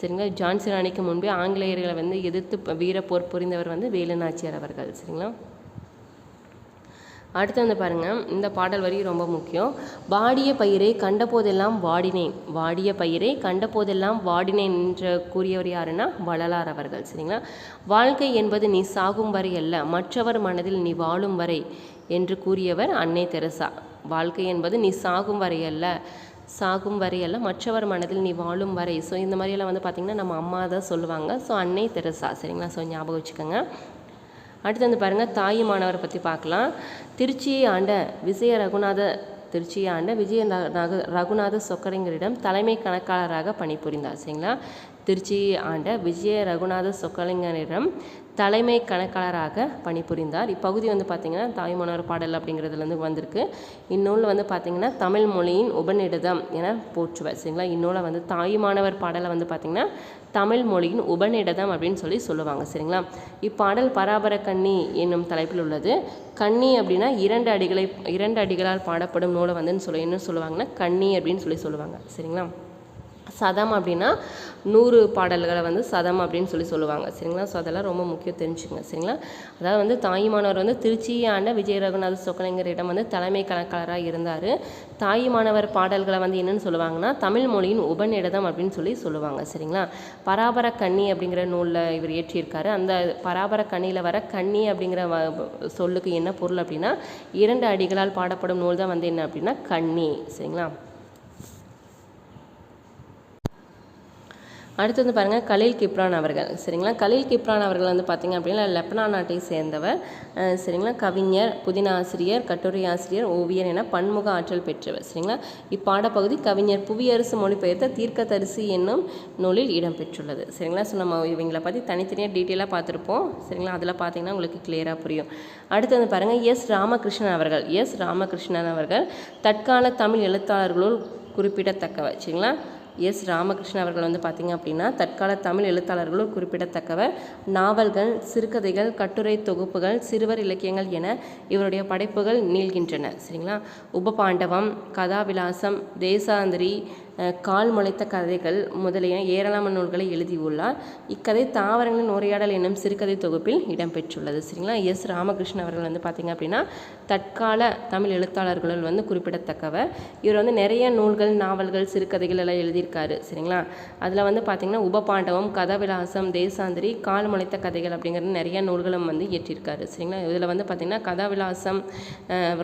சரிங்களா, ஜான்சி ராணிக்கு முன்பே ஆங்கிலேயர்களை வந்து எதிர்த்து வீரப்போர் புரிந்தவர் வந்து வேலு நாச்சியார் அவர்கள். சரிங்களா, அடுத்து வந்து பாருங்கள், இந்த பாடல் வரி ரொம்ப முக்கியம். வாடிய பயிரை கண்ட போதெல்லாம் வாடினேன், வாடிய பயிரை கண்ட போதெல்லாம் வாடினேன் என்று கூறியவர் யாருன்னா வள்ளலார் அவர்கள். சரிங்களா, வாழ்க்கை என்பது நீ சாகும் வரை அல்ல, மற்றவர் மனதில் நீ வாழும் வரை என்று கூறியவர் அன்னை தெரசா. வாழ்க்கை என்பது நீ சாகும் வரை அல்ல, மற்றவர் மனதில் நீ வாழும் வரை. ஸோ இந்த மாதிரியெல்லாம் வந்து பார்த்திங்கன்னா நம்ம அம்மா தான் சொல்லுவாங்க. ஸோ அன்னை தெரசா. சரிங்களா, ஸோ ஞாபகம் வச்சுக்கோங்க. அடுத்து வந்து பாருங்கள், தாயுமானவரை பற்றி பார்க்கலாம். திருச்சியை ஆண்ட விஜய ரகுநாத சொக்கலிங்கரிடம் தலைமை கணக்காளராக பணிபுரிந்தார். சரிங்களா, திருச்சியை ஆண்ட விஜய ரகுநாத சொக்கலிங்கரிடம் தலைமை கணக்காளராக பணிபுரிந்தார். இப்பகுதி வந்து பார்த்திங்கன்னா தாயுமானவர் பாடல் அப்படிங்கிறதுலேருந்து வந்திருக்கு. இந்நூலில் வந்து பார்த்திங்கன்னா தமிழ் மொழியின் உபநிடதம் என போற்றுவர். சரிங்களா, இந்நூலை வந்து தாயுமானவர் பாடலை வந்து பார்த்திங்கன்னா தமிழ் மொழியின் உபநிடதம் அப்படின்னு சொல்லுவாங்க. சரிங்களா, இப்பாடல் பராபர கண்ணி என்னும் தலைப்பில் உள்ளது. கண்ணி அப்படின்னா 2 அடிகளால் பாடப்படும் நூலை வந்து என்ன சொல்லுவாங்கன்னா கண்ணி அப்படின்னு சொல்லுவாங்க. சரிங்களா, சதம் அப்படின்னா 100 பாடல்களை வந்து சதம் அப்படின்னு சொல்லுவாங்க சரிங்களா. ஸோ அதெல்லாம் ரொம்ப முக்கியம் தெரிஞ்சுங்க சரிங்களா. அதாவது வந்து தாயுமானவர் வந்து திருச்சியை ஆண்ட விஜய ரகுநாத சொக்கலிங்கரிடம் வந்து தலைமை கணக்காளராக இருந்தார். தாயுமானவர் பாடல்களை வந்து என்னென்னு சொல்லுவாங்கன்னா தமிழ் மொழியின் உபநிடதம் அப்படின்னு சொல்லுவாங்க சரிங்களா. பராபர கன்னி அப்படிங்கிற நூலில் இவர் இயற்றியிருக்காரு. அந்த பராபர கண்ணியில் வர கன்னி அப்படிங்கிற சொல்லுக்கு என்ன பொருள் அப்படின்னா 2 அடிகளால் பாடப்படும் நூல் தான் வந்து என்ன அப்படின்னா கன்னி சரிங்களா. அடுத்து வந்து பாருங்கள் கலீல் கிப்ரான் அவர்கள் சரிங்களா. கலீல் கிப்ரான் அவர்கள் வந்து பார்த்திங்க அப்படின்னா லெபனான் நாட்டை சேர்ந்தவர் சரிங்களா. கவிஞர், புதின ஆசிரியர், கட்டுரை ஆசிரியர், ஓவியர் என பன்முக ஆற்றல் பெற்றவர் சரிங்களா. இப்பாடப்பகுதி கவிஞர் புவியரசு மொழிபெயர்த்த தீர்க்கதரிசி என்னும் நூலில் இடம்பெற்றுள்ளது சரிங்களா. ஸோ நம்ம இவங்களை பற்றி தனித்தனியாக டீட்டெயிலாக பார்த்துருப்போம் சரிங்களா. அதில் பார்த்திங்கன்னா உங்களுக்கு கிளியராக புரியும். அடுத்து வந்து பாருங்கள் எஸ் ராமகிருஷ்ணன் அவர்கள் தற்கால தமிழ் எழுத்தாளர்களுள் குறிப்பிடத்தக்கவர் சரிங்களா. எஸ் ராமகிருஷ்ணன் அவர்கள் வந்து பார்த்திங்க அப்படின்னா தற்கால தமிழ் எழுத்தாளர்களும் குறிப்பிடத்தக்கவர். நாவல்கள், சிறுகதைகள், கட்டுரை தொகுப்புகள், சிறுவர் இலக்கியங்கள் என இவருடைய படைப்புகள் நீள்கின்றன சரிங்களா. உபபாண்டவம், கதாவிலாசம், தேசாந்திரி, கால் முளைத்த கதைகள் முதலிய ஏராளமான நூல்களை எழுதியுள்ளார். இக்கதை தாவரங்களின் உரையாடல் என்னும் சிறுகதை தொகுப்பில் இடம்பெற்றுள்ளது சரிங்களா. எஸ் ராமகிருஷ்ணன் அவர்கள் வந்து பார்த்திங்க அப்படின்னா தற்கால தமிழ் எழுத்தாளர்களுள் வந்து குறிப்பிடத்தக்கவர். இவர் வந்து நிறைய நூல்கள், நாவல்கள், சிறுகதைகள் எல்லாம் எழுதியிருக்காரு சரிங்களா. அதில் வந்து பார்த்திங்கன்னா உபபாண்டவம், கதாவிலாசம், தேசாந்திரி, கால் முளைத்த கதைகள் அப்படிங்கிறது நிறைய நூல்களும் வந்து இயற்றியிருக்காரு சரிங்களா. இதில் வந்து பார்த்திங்கன்னா கதாவிலாசம்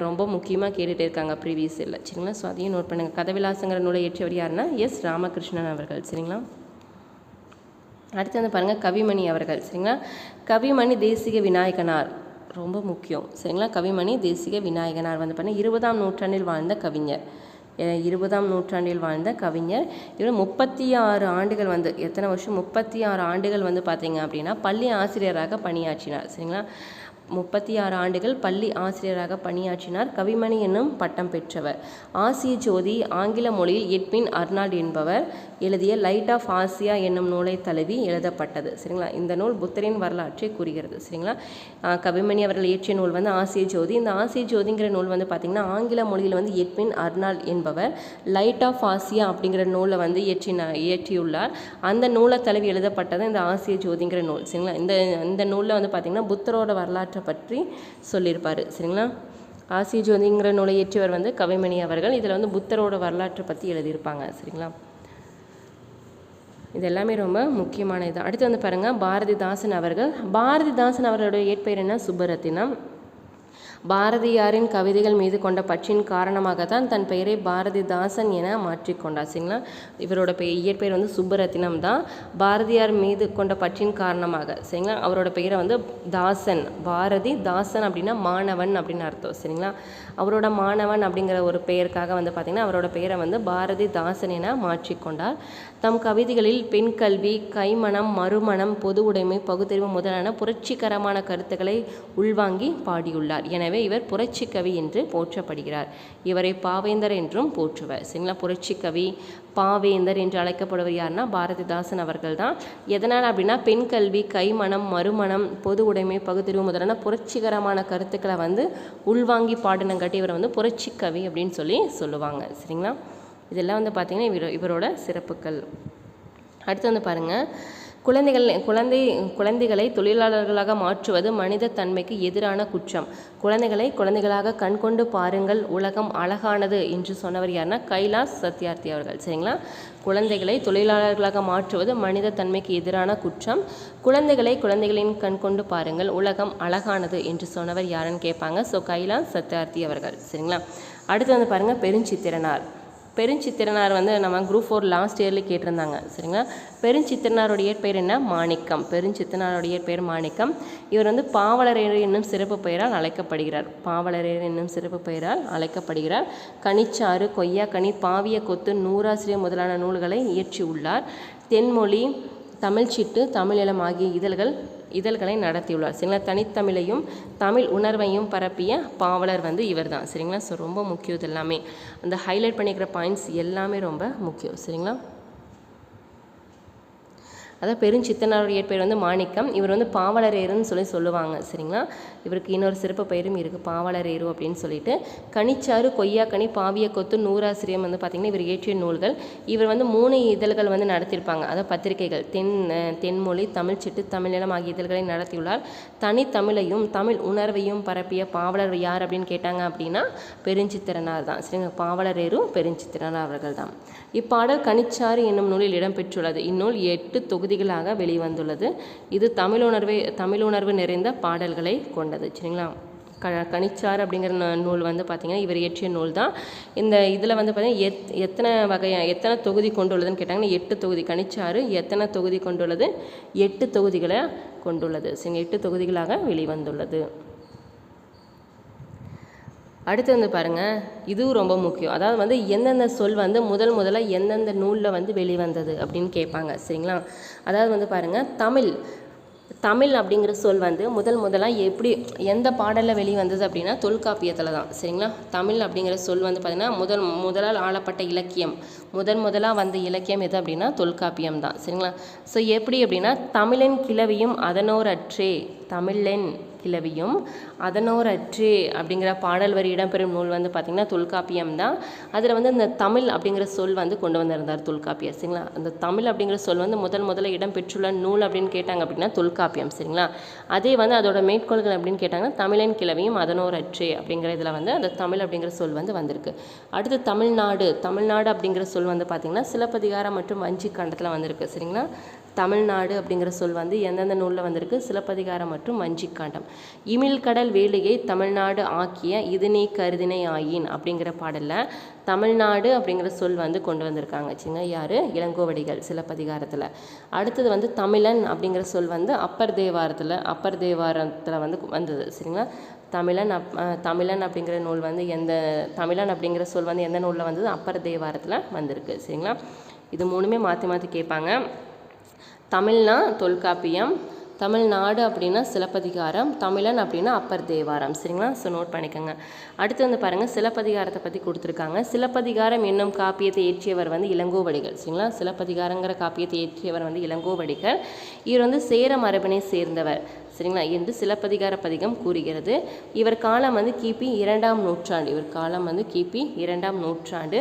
ரொம்ப முக்கியமாக கேட்டுகிட்டே இருக்காங்க ப்ரீவியஸ் இல்லை சரிங்களா. ஸோ அதையும் நோட் பண்ணுங்கள். கதாவிலாசங்கிற நூலை இயற்றியவர் யாருன்னா எஸ் ராமகிருஷ்ணன் அவர்கள் சரிங்களா. அடுத்து வந்து பாருங்கள் கவிமணி அவர்கள் சரிங்களா. கவிமணி தேசிக விநாயகனார் ரொம்ப முக்கியம் சரிங்களா. கவிமணி தேசிக விநாயகனார் வந்து பாருங்கள் 20ஆம் நூற்றாண்டில் வாழ்ந்த கவிஞர். 20ஆம் நூற்றாண்டில் வாழ்ந்த கவிஞர். இவர் 36 ஆண்டுகள் வந்து எத்தனை வருஷம் 36 ஆண்டுகள் வந்து பார்த்திங்க அப்படின்னா பள்ளி ஆசிரியராக பணியாற்றினார் சரிங்களா. 36 ஆண்டுகள் பள்ளி ஆசிரியராக பணியாற்றினார். கவிமணி என்னும் பட்டம் பெற்றவர். ஆசிய ஜோதி ஆங்கில மொழியில் எட்வின் அர்னால்ட் என்பவர் எழுதிய லைட் ஆஃப் ஆசியா என்னும் நூலை தழுவி எழுதப்பட்டது சரிங்களா. இந்த நூல் புத்தரின் வரலாற்றை கூறுகிறது சரிங்களா. கவிமணி அவர்கள் இயற்றிய நூல் வந்து ஆசிய ஜோதி. இந்த ஆசிய ஜோதிங்கிற நூல் வந்து பார்த்திங்கன்னா ஆங்கில மொழியில் வந்து எட்வின் அர்னால்ட் என்பவர் லைட் ஆஃப் ஆசியா அப்படிங்கிற நூலை வந்து இயற்றியுள்ளார். அந்த நூலை தழுவி எழுதப்பட்டது இந்த ஆசிய ஜோதிங்கிற நூல் சரிங்களா. இந்த நூலில் வந்து பார்த்திங்கன்னா புத்தரோட வரலாற்றை பற்றி சொல்லியிருப்பார் சரிங்களா. ஆசிய ஜோதிங்கிற நூலை இயற்றியவர் வந்து கவிமணி அவர்கள். இதில் வந்து புத்தரோட வரலாற்றை பற்றி எழுதியிருப்பாங்க சரிங்களா. இது எல்லாமே ரொம்ப முக்கியமான இது. அடுத்து வந்து பாருங்கள் பாரதிதாசன் அவர்களுடைய இயற்பெயர் என்ன சுப்பரத்தினம். பாரதியாரின் கவிதைகள் மீது கொண்ட பற்றின் காரணமாகத்தான் தன் பெயரை பாரதிதாசன் என மாற்றிக்கொண்டார் சரிங்களா. இவரோட இயற்பெயர் வந்து சுப்பரத்தினம் தான். பாரதியார் மீது கொண்ட பற்றின் காரணமாக சரிங்களா அவரோட பெயரை வந்து தாசன், பாரதி தாசன் அப்படின்னா மாணவன் அப்படின்னு அர்த்தம் சரிங்களா. அவரோட மாணவன் அப்படிங்கிற ஒரு பெயருக்காக வந்து பார்த்திங்கன்னா அவரோட பெயரை வந்து பாரதிதாசன் என மாற்றிக்கொண்டார். தம் கவிதைகளில் பெண் கல்வி, கைமணம், மறுமணம், பொது உடைமை, பகுத்தறிவு முதலான புரட்சிகரமான கருத்துக்களை உள்வாங்கி பாடியுள்ளார். எனவே இவர் புரட்சி கவி என்று போற்றப்படுகிறார். இவரை பாவேந்தர் என்றும் போற்றுவர் சரிங்களா. புரட்சி கவி, பாவேந்தர் என்று அழைக்கப்படுவர் யாருன்னா பாரதிதாசன் அவர்கள் தான். எதனால் அப்படின்னா பெண் கல்வி, கைமணம், மறுமணம், பொது உடைமை, பகுத்தறிவு முதலான புரட்சிகரமான கருத்துக்களை வந்து உள்வாங்கி பாடினங்காட்டி இவரை வந்து புரட்சி கவி அப்படின்னு சொல்லுவாங்க சரிங்களா. இதெல்லாம் வந்து பார்த்திங்கன்னா இவரோட சிறப்புகள். அடுத்து வந்து பாருங்கள் குழந்தைகளை தொழிலாளர்களாக மாற்றுவது மனித தன்மைக்கு எதிரான குற்றம். குழந்தைகளாக கண்கொண்டு பாருங்கள், உலகம் அழகானது என்று சொன்னவர் யாருன்னா கைலாஷ் சத்யார்த்தி அவர்கள் சரிங்களா. குழந்தைகளை தொழிலாளர்களாக மாற்றுவது மனித தன்மைக்கு எதிரான குற்றம். குழந்தைகளின் கண்கொண்டு பாருங்கள், உலகம் அழகானது என்று சொன்னவர் யாருன்னு கேட்பாங்க. ஸோ கைலாஷ் சத்யார்த்தி அவர்கள் சரிங்களா. அடுத்து வந்து பாருங்கள் பெருஞ்சித்திரனார் வந்து நம்ம குரூப் 4 லாஸ்ட் இயர்லேயே கேட்டிருந்தாங்க சரிங்களா. பெருஞ்சித்திரனாருடைய இயற்பெயர் என்ன மாணிக்கம். பெருஞ்சித்திரனாருடைய இயற்பெயர் மாணிக்கம். இவர் வந்து பாவலரேறு என்னும் சிறப்பு பெயரால் அழைக்கப்படுகிறார். கனிச்சாறு, கொய்யாக்கனி, பாவிய கொத்து, நூறாசிரியர் முதலான நூல்களை இயற்றியுள்ளார். தென்மொழி, தமிழ்ச்சிட்டு, தமிழீழம் ஆகிய இதழ்களை நடத்தியுள்ளார் சரிங்களா. தனித்தமிழையும் தமிழ் உணர்வையும் பரப்பிய பாவலர் வந்து இவர் தான் சரிங்களா. ஸோ ரொம்ப முக்கியம். இது எல்லாமே அந்த ஹைலைட் பண்ணிக்கிற பாயிண்ட்ஸ் எல்லாமே ரொம்ப முக்கியம் சரிங்களா. அதாவது பெருஞ்சித்தனாரோட இயற்பெயர் வந்து மாணிக்கம். இவர் வந்து பாவலரேறுன்னு சொல்லுவாங்க. சரிங்களா, இவருக்கு இன்னொரு சிறப்பு பெயரும் இருக்குது, பாவலரேறு அப்படின்னு சொல்லிட்டு. கனிச்சாறு, கொய்யாக்கனி, பாவிய கொத்து, நூறாசிரியம் வந்து பார்த்திங்கன்னா இவர் இயற்றிய நூல்கள். இவர் வந்து 3 இதழ்கள் வந்து நடத்தியிருப்பாங்க, அதாவது பத்திரிகைகள், தென்மொழி, தமிழ்ச்சிட்டு, தமிழ்நிலம் ஆகிய இதழ்களை நடத்தியுள்ளார். தனித்தமிழையும் தமிழ் உணர்வையும் பரப்பிய பாவலர் யார் அப்படின்னு கேட்டாங்க அப்படின்னா பெருஞ்சித்திரனார் தான். சரிங்களா, பாவலரேறு பெருஞ்சித்திரனார் அவர்கள் தான். இப்பாடல் கனிச்சாறு என்னும் நூலில் இடம்பெற்றுள்ளது. இந்நூல் 8 தொகுதிகளாக வெளிவந்துள்ளது. இது தமிழுணர்வு நிறைந்த பாடல்களை கொண்டது. சரிங்களா, கனிச்சாறு அப்படிங்கிற நூல் வந்து பார்த்திங்கன்னா இவர் இயற்றிய நூல் தான். இந்த இதில் வந்து பார்த்திங்கன்னா எத்தனை தொகுதி கொண்டுள்ளதுன்னு கேட்டாங்கன்னா 8 தொகுதி. கனிச்சாறு எத்தனை தொகுதி கொண்டுள்ளது? 8 தொகுதிகளை கொண்டுள்ளது. சரி, 8 தொகுதிகளாக வெளிவந்துள்ளது. அடுத்து வந்து பாருங்கள், இதுவும் ரொம்ப முக்கியம். அதாவது வந்து எந்தெந்த சொல் வந்து முதல்ல எந்தெந்த நூலில் வந்து வெளிவந்தது அப்படின்னு கேட்பாங்க. சரிங்களா, அதாவது வந்து பாருங்கள், தமிழ் அப்படிங்கிற சொல் வந்து முதலாக எந்த பாடலில் வெளிவந்தது அப்படின்னா தொல்காப்பியத்தில் தான். சரிங்களா, தமிழ் அப்படிங்கிற சொல் வந்து பார்த்திங்கன்னா முதலால் ஆளப்பட்ட இலக்கியம், முதலாக வந்த இலக்கியம் எது அப்படின்னா தொல்காப்பியம் தான். சரிங்களா, ஸோ எப்படி அப்படின்னா தமிழன் கிளவியும் அதனோரற்றே, தமிழன் கிளவியும் அதனோரற்றே அப்படிங்கிற பாடல் வரி இடம்பெறும் நூல் வந்து பார்த்திங்கன்னா தொல்காப்பியம் தான். அதில் வந்து இந்த தமிழ் அப்படிங்கிற சொல் வந்து கொண்டு வந்திருந்தார் தொல்காப்பியர். சரிங்களா, அந்த தமிழ் அப்படிங்கிற சொல் வந்து முதல்ல இடம்பெற்றுள்ள நூல் அப்படின்னு கேட்டாங்க அப்படின்னா தொல்காப்பியம். சரிங்களா, அதே வந்து அதோட மேற்கோள்கள் அப்படின்னு கேட்டாங்கன்னா தமிழன் கிளவியும் அதனோரற்றே அப்படிங்கிற இதில் வந்து அந்த தமிழ் அப்படிங்கிற சொல் வந்து வந்திருக்கு. அடுத்து தமிழ்நாடு அப்படிங்கிற சொல் வந்து பார்த்திங்கன்னா சிலப்பதிகாரம் மற்றும் வஞ்சிக்காண்டத்தில் வந்திருக்கு. சரிங்களா, தமிழ்நாடு அப்படிங்கிற சொல் வந்து எந்தெந்த நூலில் வந்திருக்கு? சிலப்பதிகாரம் மற்றும் வஞ்சிக்காண்டம். இமிழ்கடல் வேலியை தமிழ்நாடு ஆக்கிய இது நீ கருதினை ஆயின் அப்படிங்கிற பாடலில் தமிழ்நாடு அப்படிங்கிற சொல் வந்து கொண்டு வந்திருக்காங்க. சரிங்க, யார்? இளங்கோவடிகள் சிலப்பதிகாரத்தில். அடுத்தது வந்து தமிழன் அப்படிங்கிற சொல் வந்து அப்பர் தேவாரத்தில் வந்து வந்தது. சரிங்களா, தமிழன் அப்படிங்கிற நூல் வந்து தமிழன் அப்படிங்கிற சொல் வந்து எந்த நூலில் வந்தது? அப்பர் தேவாரத்தில் வந்திருக்கு. சரிங்களா, இது 3மே மாற்றி கேட்பாங்க. தமிழ்னா தொல்காப்பியம், தமிழ்நாடு அப்படின்னா சிலப்பதிகாரம், தமிழன் அப்படின்னா அப்பர் தேவாரம். சரிங்களா, ஸோ நோட் பண்ணிக்கோங்க. அடுத்து வந்து பாருங்கள், சிலப்பதிகாரத்தை பற்றி கொடுத்துருக்காங்க. சிலப்பதிகாரம் என்னும் காப்பியத்தை இயற்றியவர் வந்து இளங்கோவடிகள். சரிங்களா, சிலப்பதிகாரங்கிற காப்பியத்தை இயற்றியவர் வந்து இளங்கோவடிகள். இவர் வந்து சேர மரபினை சேர்ந்தவர். சரிங்களா, என்று சிலப்பதிகார பதிகம் கூறுகிறது. இவர் காலம் வந்து கிபி 2ஆம் நூற்றாண்டு.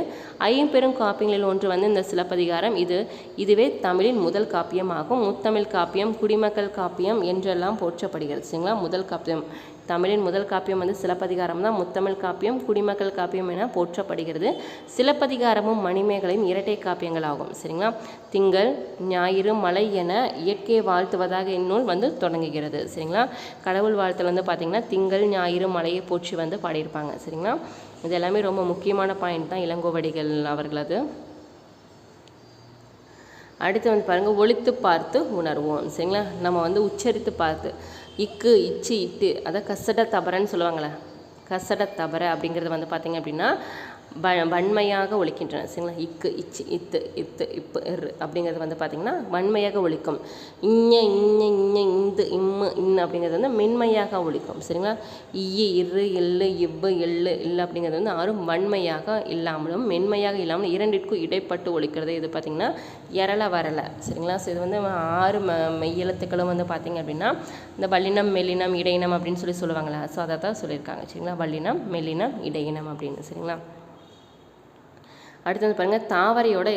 ஐம்பெரும் காப்பியங்களில் ஒன்று வந்து இந்த சிலப்பதிகாரம். இதுவே தமிழின் முதல் காப்பியமாகும். முத்தமிழ் காப்பியம், குடிமக்கள் காப்பியம் என்றெல்லாம் போற்றப்படுகிறது. சரிங்களா, தமிழின் முதல் காப்பியம் வந்து சிலப்பதிகாரம் தான். முத்தமிழ் காப்பியம், குடிமக்கள் காப்பியம் என போற்றப்படுகிறது. சிலப்பதிகாரமும் மணிமேகலையும் இரட்டை காப்பியங்கள் ஆகும். சரிங்களா, திங்கள், ஞாயிறு, மலை என இயற்கையை வாழ்த்துவதாக இந்நூல் வந்து தொடங்குகிறது. சரிங்களா, கடவுள் வாழ்த்தில் வந்து பார்த்திங்கன்னா திங்கள், ஞாயிறு, மலையை போற்றி வந்து பாடியிருப்பாங்க. சரிங்களா, இது எல்லாமே ரொம்ப முக்கியமான பாயிண்ட் தான் இளங்கோவடிகள் அவர்களது. அடுத்து வந்து பாருங்கள், ஒலித்து பார்த்து உணர்வோம். சரிங்களா, நம்ம வந்து உச்சரித்து பார்த்து இக்கு, இச்சு, இட்டு, அதாவது கசட தபரன்னு சொல்லுவாங்களே, கசட தபர அப்படிங்கிறது வந்து பார்த்திங்க அப்படின்னா வன்மையாக ஒலிக்கின்றன. சரிங்களா, இக்கு, இச்சு, இத்து, இத்து, இப்பு, இரு அப்படிங்கிறது வந்து பார்த்திங்கன்னா வன்மையாக ஒலிக்கும். இஞ்ச, இந்து, இம்மு, அப்படிங்கிறது வந்து மென்மையாக ஒலிக்கும். சரிங்களா, இய்யு, இரு, எள்ளு, இவ்வு, எள்ளு, இல்லை அப்படிங்கிறது வந்து ஆறும் வன்மையாக இல்லாமலும் மென்மையாக இல்லாமலும் இரண்டிற்கும் இடைப்பட்டு ஒலிக்கிறது. இது பார்த்திங்கன்னா எரள வரலை. சரிங்களா, ஸோ இது வந்து 6 மெய்யெழுத்துக்களும் வந்து பார்த்திங்க அப்படின்னா இந்த வல்லினம், மெல்லினம், இடையினம் அப்படின்னு சொல்லுவாங்களா, ஸோ அதை தான் சொல்லியிருக்காங்க. சரிங்களா, வல்லினம், மெல்லினம், இடையினம் அப்படின்னு. சரிங்களா, அடுத்து வந்து பாருங்கள், தாவரையோட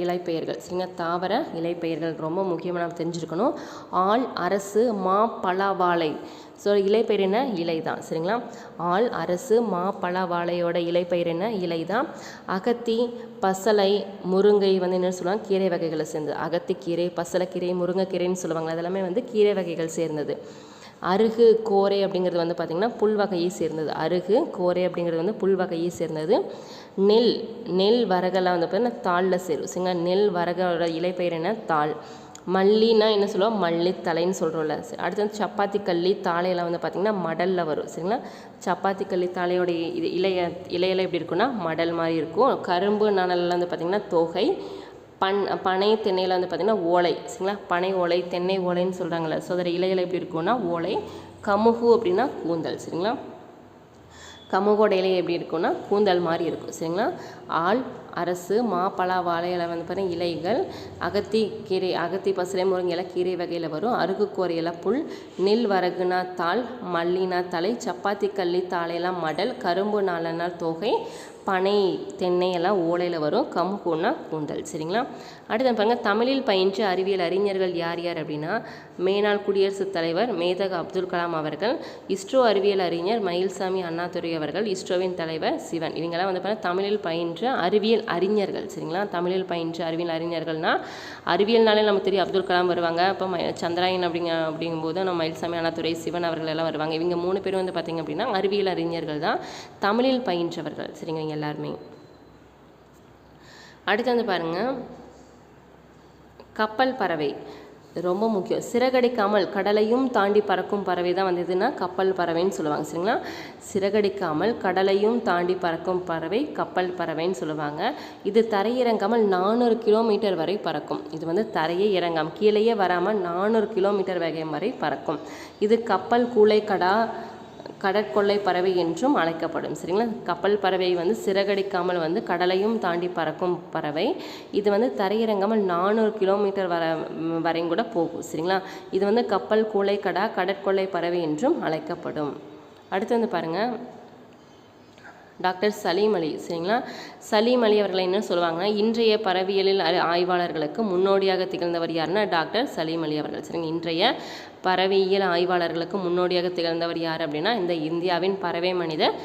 இலைப்பெயர்கள். சரிங்களா, தாவர இலைப்பெயர்கள் ரொம்ப முக்கியமாக நம்ம தெரிஞ்சுருக்கணும். ஆள், அரசு, மா, பலா, வாழை. ஸோ இலைப்பெயர் என்ன? இலை தான். சரிங்களா, ஆள், அரசு, மா, பலா, வாழையோட இலைப்பெயர் என்ன? இலை தான். அகத்தி, பசலை, முருங்கை வந்து என்ன சொல்லுவாங்க? கீரை வகைகளை சேர்ந்தது. அகத்திக்கீரை, பசலைக்கீரை, முருங்கைக்கீரைன்னு சொல்லுவாங்க. அதெல்லாமே வந்து கீரை வகைகள் சேர்ந்தது. அருகு, கோரை அப்படிங்கிறது வந்து பார்த்திங்கன்னா புல் வகையை சேர்ந்தது. அருகு, கோரை அப்படிங்கிறது வந்து புல் வகையை சேர்ந்தது. நெல் வரகெல்லாம் வந்து பார்த்திங்கன்னா தாளில் சேரும். சரிங்களா, நெல் வரகோட இலைப்பெயர் என்ன? தாள். மல்லினா என்ன சொல்லுவோம்? மல்லித்தலைன்னு சொல்கிறோம்ல. சரி, அடுத்து வந்து சப்பாத்தி கள்ளி தாளையெல்லாம் வந்து பார்த்திங்கன்னா மடலில் வரும். சரிங்களா, சப்பாத்தி கள்ளி தாளையோட இலையெல்லாம் எப்படி இருக்குன்னா மடல் மாதிரி இருக்கும். கரும்பு நாணல்லாம் வந்து பார்த்திங்கன்னா தோகை. பனை, தென்னையில் வந்து பார்த்திங்கன்னா ஓலை. சரிங்களா, பனை ஓலை, தென்னை ஓலைன்னு சொல்கிறாங்களே, ஸோ அதோட இலைகள் எப்படி இருக்குன்னா ஓலை. கமுகு அப்படின்னா கூந்தல். சரிங்களா, கமுகோட இலை எப்படி இருக்கும்னா கூந்தல் மாதிரி இருக்கும். சரிங்களா. ஆள், அரசு, மா, பலா, வாழை இலை வந்து பார்த்தீங்கன்னா இலைகள், அகத்தி கீரை, அகத்தி, பசலை, முருங்கை இலை கீரை வகையில் வரும். அருகுக்கோரை இலை புல், நெல் வரகுனா தாள், மல்லினா தலை, சப்பாத்தி கள்ளி தாளையெல்லாம் மடல், கரும்பு நாளனா தோகை, பனை தென்னை எல்லாம் ஓலையில் வரும். கமுகுன்னா கூந்தல். சரிங்களா. அடுத்து பாருங்கள், தமிழில் பயின்ற அறிவியல் அறிஞர்கள் யார் யார் அப்படின்னா மேனாள் குடியரசுத் தலைவர் மேதகு அப்துல் கலாம் அவர்கள், இஸ்ரோ அறிவியல் அறிஞர் மயில்சாமி அண்ணாதுரை அவர்கள், இஸ்ரோவின் தலைவர் சிவன். இவங்கெல்லாம் வந்து பார்த்தீங்கன்னா தமிழில் பயின்ற அறிவியல் அறிஞர்கள். சரிங்களா. தமிழில் பயின்ற அறிவியல் அறிஞர்கள்னால் அறிவியல்னாலே நமக்கு தெரியும் அப்துல் கலாம் வருவாங்க. அப்போ சந்திராயன் அப்படிங்கும்போது நம்ம மயில்சாமி அண்ணாதுரை சிவன் அவர்கள் எல்லாம் வருவாங்க. இவங்க 3 பேர் வந்து பார்த்திங்க அப்படின்னா அறிவியல் அறிஞர்கள் தான், தமிழில் பயின்றவர்கள். சரிங்க எல்லாருமே. அடுத்து வந்து பாருங்கள், கப்பல் பறவை ரொம்ப முக்கியம். சிறகடிக்காமல் கடலையும் தாண்டி பறக்கும் பறவை தான் வந்ததுன்னா கப்பல் பறவைன்னு சொல்லுவாங்க. சரிங்களா. சிறகடிக்காமல் கடலையும் தாண்டி பறக்கும் பறவை கப்பல் பறவைன்னு சொல்லுவாங்க. இது தரையிறங்காமல் 400 கிலோமீட்டர் வரை பறக்கும். இது வந்து தரையே இறங்காமல் கீழேயே வராமல் 400 கிலோமீட்டர் வேகம் வரை பறக்கும். இது கப்பல் கூளைக்கடா கடற்கொள்ளை பறவை என்றும் அழைக்கப்படும். சரிங்களா. கப்பல் பறவை வந்து சிறகடிக்காமல் வந்து கடலையும் தாண்டி பறக்கும் பறவை. இது வந்து தரையிறங்காமல் 400 கிலோமீட்டர் வரையும் கூட போகும். சரிங்களா. இது வந்து கப்பல் கூளைக்கடா கடற்கொள்ளை பறவை என்றும் அழைக்கப்படும். அடுத்து வந்து பாருங்கள், டாக்டர் சலீம் அலி. சரிங்களா. சலீம் அலி அவர்களை என்ன சொல்லுவாங்கன்னா இன்றைய பறவையியலில் ஆய்வாளர்களுக்கு முன்னோடியாக திகழ்ந்தவர் யாருன்னா டாக்டர் சலீம் அலி அவர்கள். சரிங்க. இன்றைய பறவையியல் ஆய்வாளர்களுக்கு முன்னோடியாக திகழ்ந்தவர் யார் அப்படின்னா இந்த இந்தியாவின் பறவை மனிதர்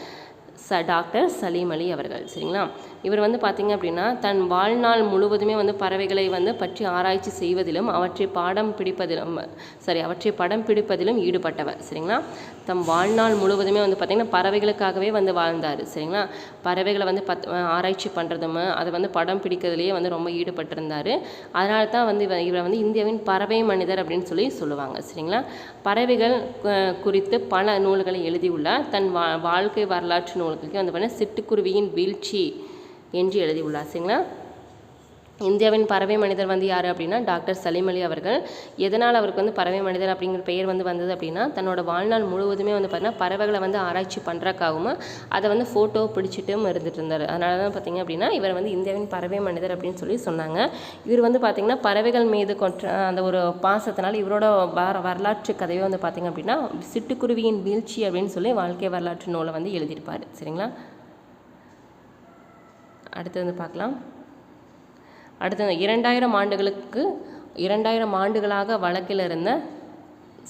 டாக்டர் சலீம் அலி அவர்கள். சரிங்களா. இவர் வந்து பார்த்திங்க அப்படின்னா தன் வாழ்நாள் முழுவதுமே வந்து பறவைகளை வந்து பற்றி ஆராய்ச்சி செய்வதிலும் அவற்றை படம் பிடிப்பதிலும் ஈடுபட்டவர். சரிங்களா. தம் வாழ்நாள் முழுவதுமே வந்து பார்த்திங்கன்னா பறவைகளுக்காகவே வந்து வாழ்ந்தார். சரிங்களா. பறவைகளை வந்து ஆராய்ச்சி பண்ணுறதும் அதை வந்து படம் பிடிக்கிறதுலேயே வந்து ரொம்ப ஈடுபட்டிருந்தார். அதனால தான் வந்து இவரை வந்து இந்தியாவின் பறவை மனிதர் அப்படின்னு சொல்லுவாங்க. சரிங்களா. பறவைகள் குறித்து பல நூல்களை எழுதியுள்ளார். தன் வாழ்க்கை வரலாற்று நூல்களுக்கு வந்து பார்த்தீங்கன்னா சிட்டுக்குருவியின் வீழ்ச்சி என்று எழுதியுள்ளார். சரிங்களா. இந்தியாவின் பறவை மனிதர் வந்து யார் அப்படின்னா டாக்டர் சலீம் அலி அவர்கள். எதனால் அவருக்கு வந்து பறவை மனிதர் அப்படிங்கிற பெயர் வந்து வந்தது அப்படின்னா தன்னோட வாழ்நாள் முழுவதுமே வந்து பார்த்தீங்கன்னா பறவைகளை வந்து ஆராய்ச்சி பண்ணுறக்காகவும் அதை வந்து ஃபோட்டோ பிடிச்சிட்டும் இருந்துட்டு இருந்தார். அதனால தான் பார்த்திங்க அப்படின்னா இவர் வந்து இந்தியாவின் பறவை மனிதர் அப்படின்னு சொன்னாங்க. இவர் வந்து பார்த்திங்கன்னா பறவைகள் மீது கொண்ட அந்த ஒரு பாசத்தினால் இவரோட வரலாற்று கதையை வந்து பார்த்திங்க அப்படின்னா சிட்டுக்குருவியின் வீழ்ச்சி அப்படின்னு சொல்லி வாழ்க்கை வரலாற்று நூலை வந்து எழுதியிருப்பார். சரிங்களா. அடுத்து வந்து பார்க்கலாம். அடுத்து 2000 ஆண்டுகளாக வழக்கில் இருந்த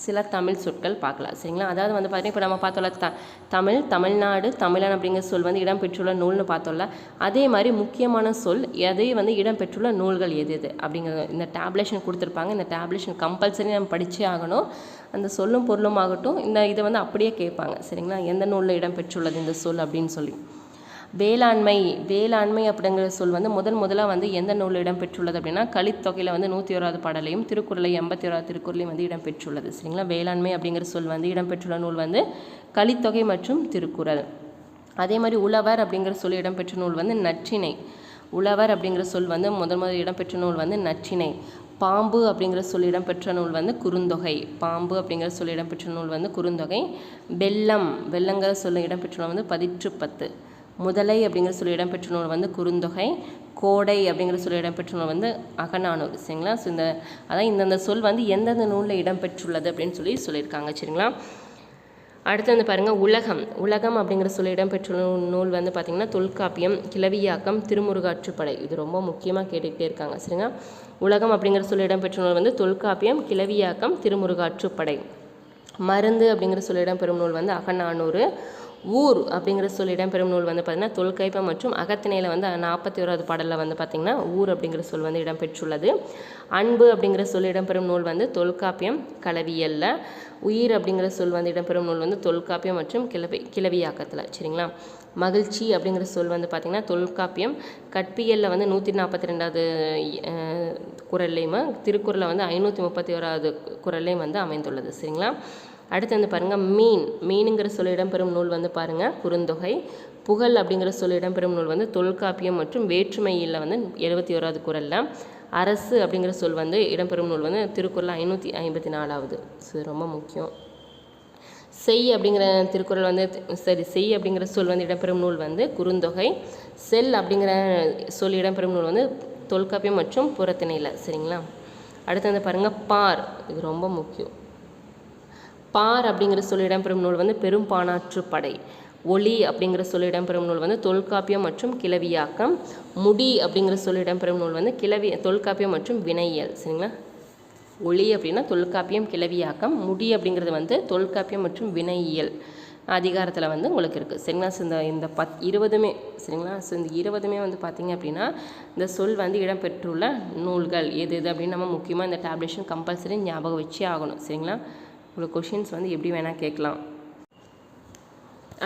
சில தமிழ் சொற்கள் பார்க்கலாம். சரிங்களா. அதாவது வந்து பார்த்தீங்கன்னா இப்போ நம்ம பார்த்தோம்ல தமிழ்நாடு தமிழன் அப்படிங்கிற சொல் வந்து இடம்பெற்றுள்ள நூல்னு பார்த்தோம்ல, அதே மாதிரி முக்கியமான சொல் எதை வந்து இடம்பெற்றுள்ள நூல்கள் எது அப்படிங்கிற இந்த டேப்லேஷன் கொடுத்துருப்பாங்க. இந்த டேப்லேஷன் கம்பல்சரி நம்ம படித்தே ஆகணும். அந்த சொல்லும் பொருளும் ஆகட்டும் இதை வந்து அப்படியே கேட்பாங்க. சரிங்களா. எந்த நூலில் இடம்பெற்றுள்ளது இந்த சொல் அப்படின்னு சொல்லி. வேளாண்மை அப்படிங்கிற சொல் வந்து முதலாக வந்து எந்த நூலில் இடம்பெற்றுள்ளது அப்படின்னா கலித்தொகையில் வந்து 101வது பாடலையும் திருக்குறளை 81வது திருக்குறளையும் வந்து இடம்பெற்றுள்ளது. சரிங்களா. வேளாண்மை அப்படிங்கிற சொல் வந்து இடம்பெற்றுள்ள நூல் வந்து கலித்தொகை மற்றும் திருக்குறள். அதே மாதிரி உழவர் அப்படிங்கிற சொல் இடம்பெற்ற நூல் வந்து நற்றிணை. உழவர் அப்படிங்கிற சொல் வந்து முதல் இடம்பெற்ற நூல் வந்து நற்றிணை. பாம்பு அப்படிங்கிற சொல் இடம்பெற்ற நூல் வந்து குறுந்தொகை. பாம்பு அப்படிங்கிற சொல் இடம்பெற்ற நூல் வந்து குறுந்தொகை. வெள்ளங்கிற சொல் இடம்பெற்ற நூல் வந்து 10. முதலை அப்படிங்கிற சொல்லி இடம்பெற்ற நூல் வந்து குறுந்தொகை. கோடை அப்படிங்கிற சொல்லி இடம்பெற்ற நூல் வந்து அகநானூறு. சரிங்களா. ஸோ இந்தந்த சொல் வந்து எந்தெந்த நூலில் இடம்பெற்றுள்ளது அப்படின்னு சொல்லியிருக்காங்க. சரிங்களா. அடுத்து வந்து பாருங்கள், உலகம் அப்படிங்கிற சொல்லி இடம்பெற்றுள்ள நூல் வந்து பார்த்திங்கன்னா தொல்காப்பியம், கிளவியாக்கம், திருமுருகாற்றுப்படை. இது ரொம்ப முக்கியமாக கேட்டுக்கிட்டே இருக்காங்க. சரிங்களா. உலகம் அப்படிங்கிற சொல்லி இடம்பெற்ற நூல் வந்து தொல்காப்பியம், கிளவியாக்கம், திருமுருகாற்றுப்படை. மருந்து அப்படிங்கிற சொல்லி இடம்பெறும் நூல் வந்து அகநானூறு. ஊர் அப்படிங்கிற சொல் இடம்பெறும் நூல் வந்து பார்த்திங்கன்னா தொல்காப்பியம் மற்றும் அகத்திணையில் வந்து 41வது பாடலில் வந்து பார்த்திங்கன்னா ஊர் அப்படிங்கிற சொல் வந்து இடம்பெற்றுள்ளது. அன்பு அப்படிங்கிற சொல் இடம்பெறும் நூல் வந்து தொல்காப்பியம் களவியலில். உயிர் அப்படிங்கிற சொல் வந்து இடம்பெறும் நூல் வந்து தொல்காப்பியம் மற்றும் கிளவியாக்கத்தில். சரிங்களா. மகிழ்ச்சி அப்படிங்கிற சொல் வந்து பார்த்திங்கன்னா தொல்காப்பியம். கற்பியலில் வந்து 142வது குறள்லையும் திருக்குறளில் வந்து 531வது குறள்லையும் வந்து அமைந்துள்ளது. சரிங்களா. அடுத்து வந்து பாருங்கள், மீனுங்கிற சொல் இடம்பெறும் நூல் வந்து பாருங்கள் குறுந்தொகை. புகழ் அப்படிங்கிற சொல் இடம்பெறும் நூல் வந்து தொல்காப்பியம் மற்றும் வேற்றுமையில் வந்து 71வது குறளில். அரசு அப்படிங்கிற சொல் வந்து இடம்பெறும் நூல் வந்து திருக்குறள் 554வது. ஸோ ரொம்ப முக்கியம். செய் அப்படிங்கிற திருக்குறள் வந்து செய் அப்படிங்கிற சொல் வந்து இடம்பெறும் நூல் வந்து குறுந்தொகை. செல் அப்படிங்கிற சொல் இடம்பெறும் நூல் வந்து தொல்காப்பியம் மற்றும் புறத்திணையில். சரிங்களா? அடுத்து வந்து பாருங்கள் பார், இது ரொம்ப முக்கியம். பார் அப்படிங்கிற சொல் இடம்பெறும் நூல் வந்து பெரும்பாணாற்றுப்படை. ஒளி அப்படிங்கிற சொல் இடம்பெறும் நூல் வந்து தொல்காப்பியம் மற்றும் கிளவியாக்கம். முடி அப்படிங்கிற சொல் இடம்பெறும் நூல் வந்து தொல்காப்பியம் மற்றும் வினையியல். சரிங்களா? ஒளி அப்படின்னா தொல்காப்பியம் கிளவியாக்கம், முடி அப்படிங்கிறது வந்து தொல்காப்பியம் மற்றும் வினையியல் அதிகாரத்தில் வந்து உங்களுக்கு இருக்குது. சரிங்களா? ஸோ இந்த 20மே சரிங்களா? ஸோ இந்த 20மே வந்து பார்த்திங்க அப்படின்னா இந்த சொல் வந்து இடம்பெற்றுள்ள நூல்கள் எது அப்படின்னு நம்ம முக்கியமாக இந்த டேப்லேஷன் கம்பல்சரி ஞாபகம் வச்சே ஆகணும். சரிங்களா? உங்களுக்கு கொஷின்ஸ் வந்து எப்படி வேணால் கேட்கலாம்.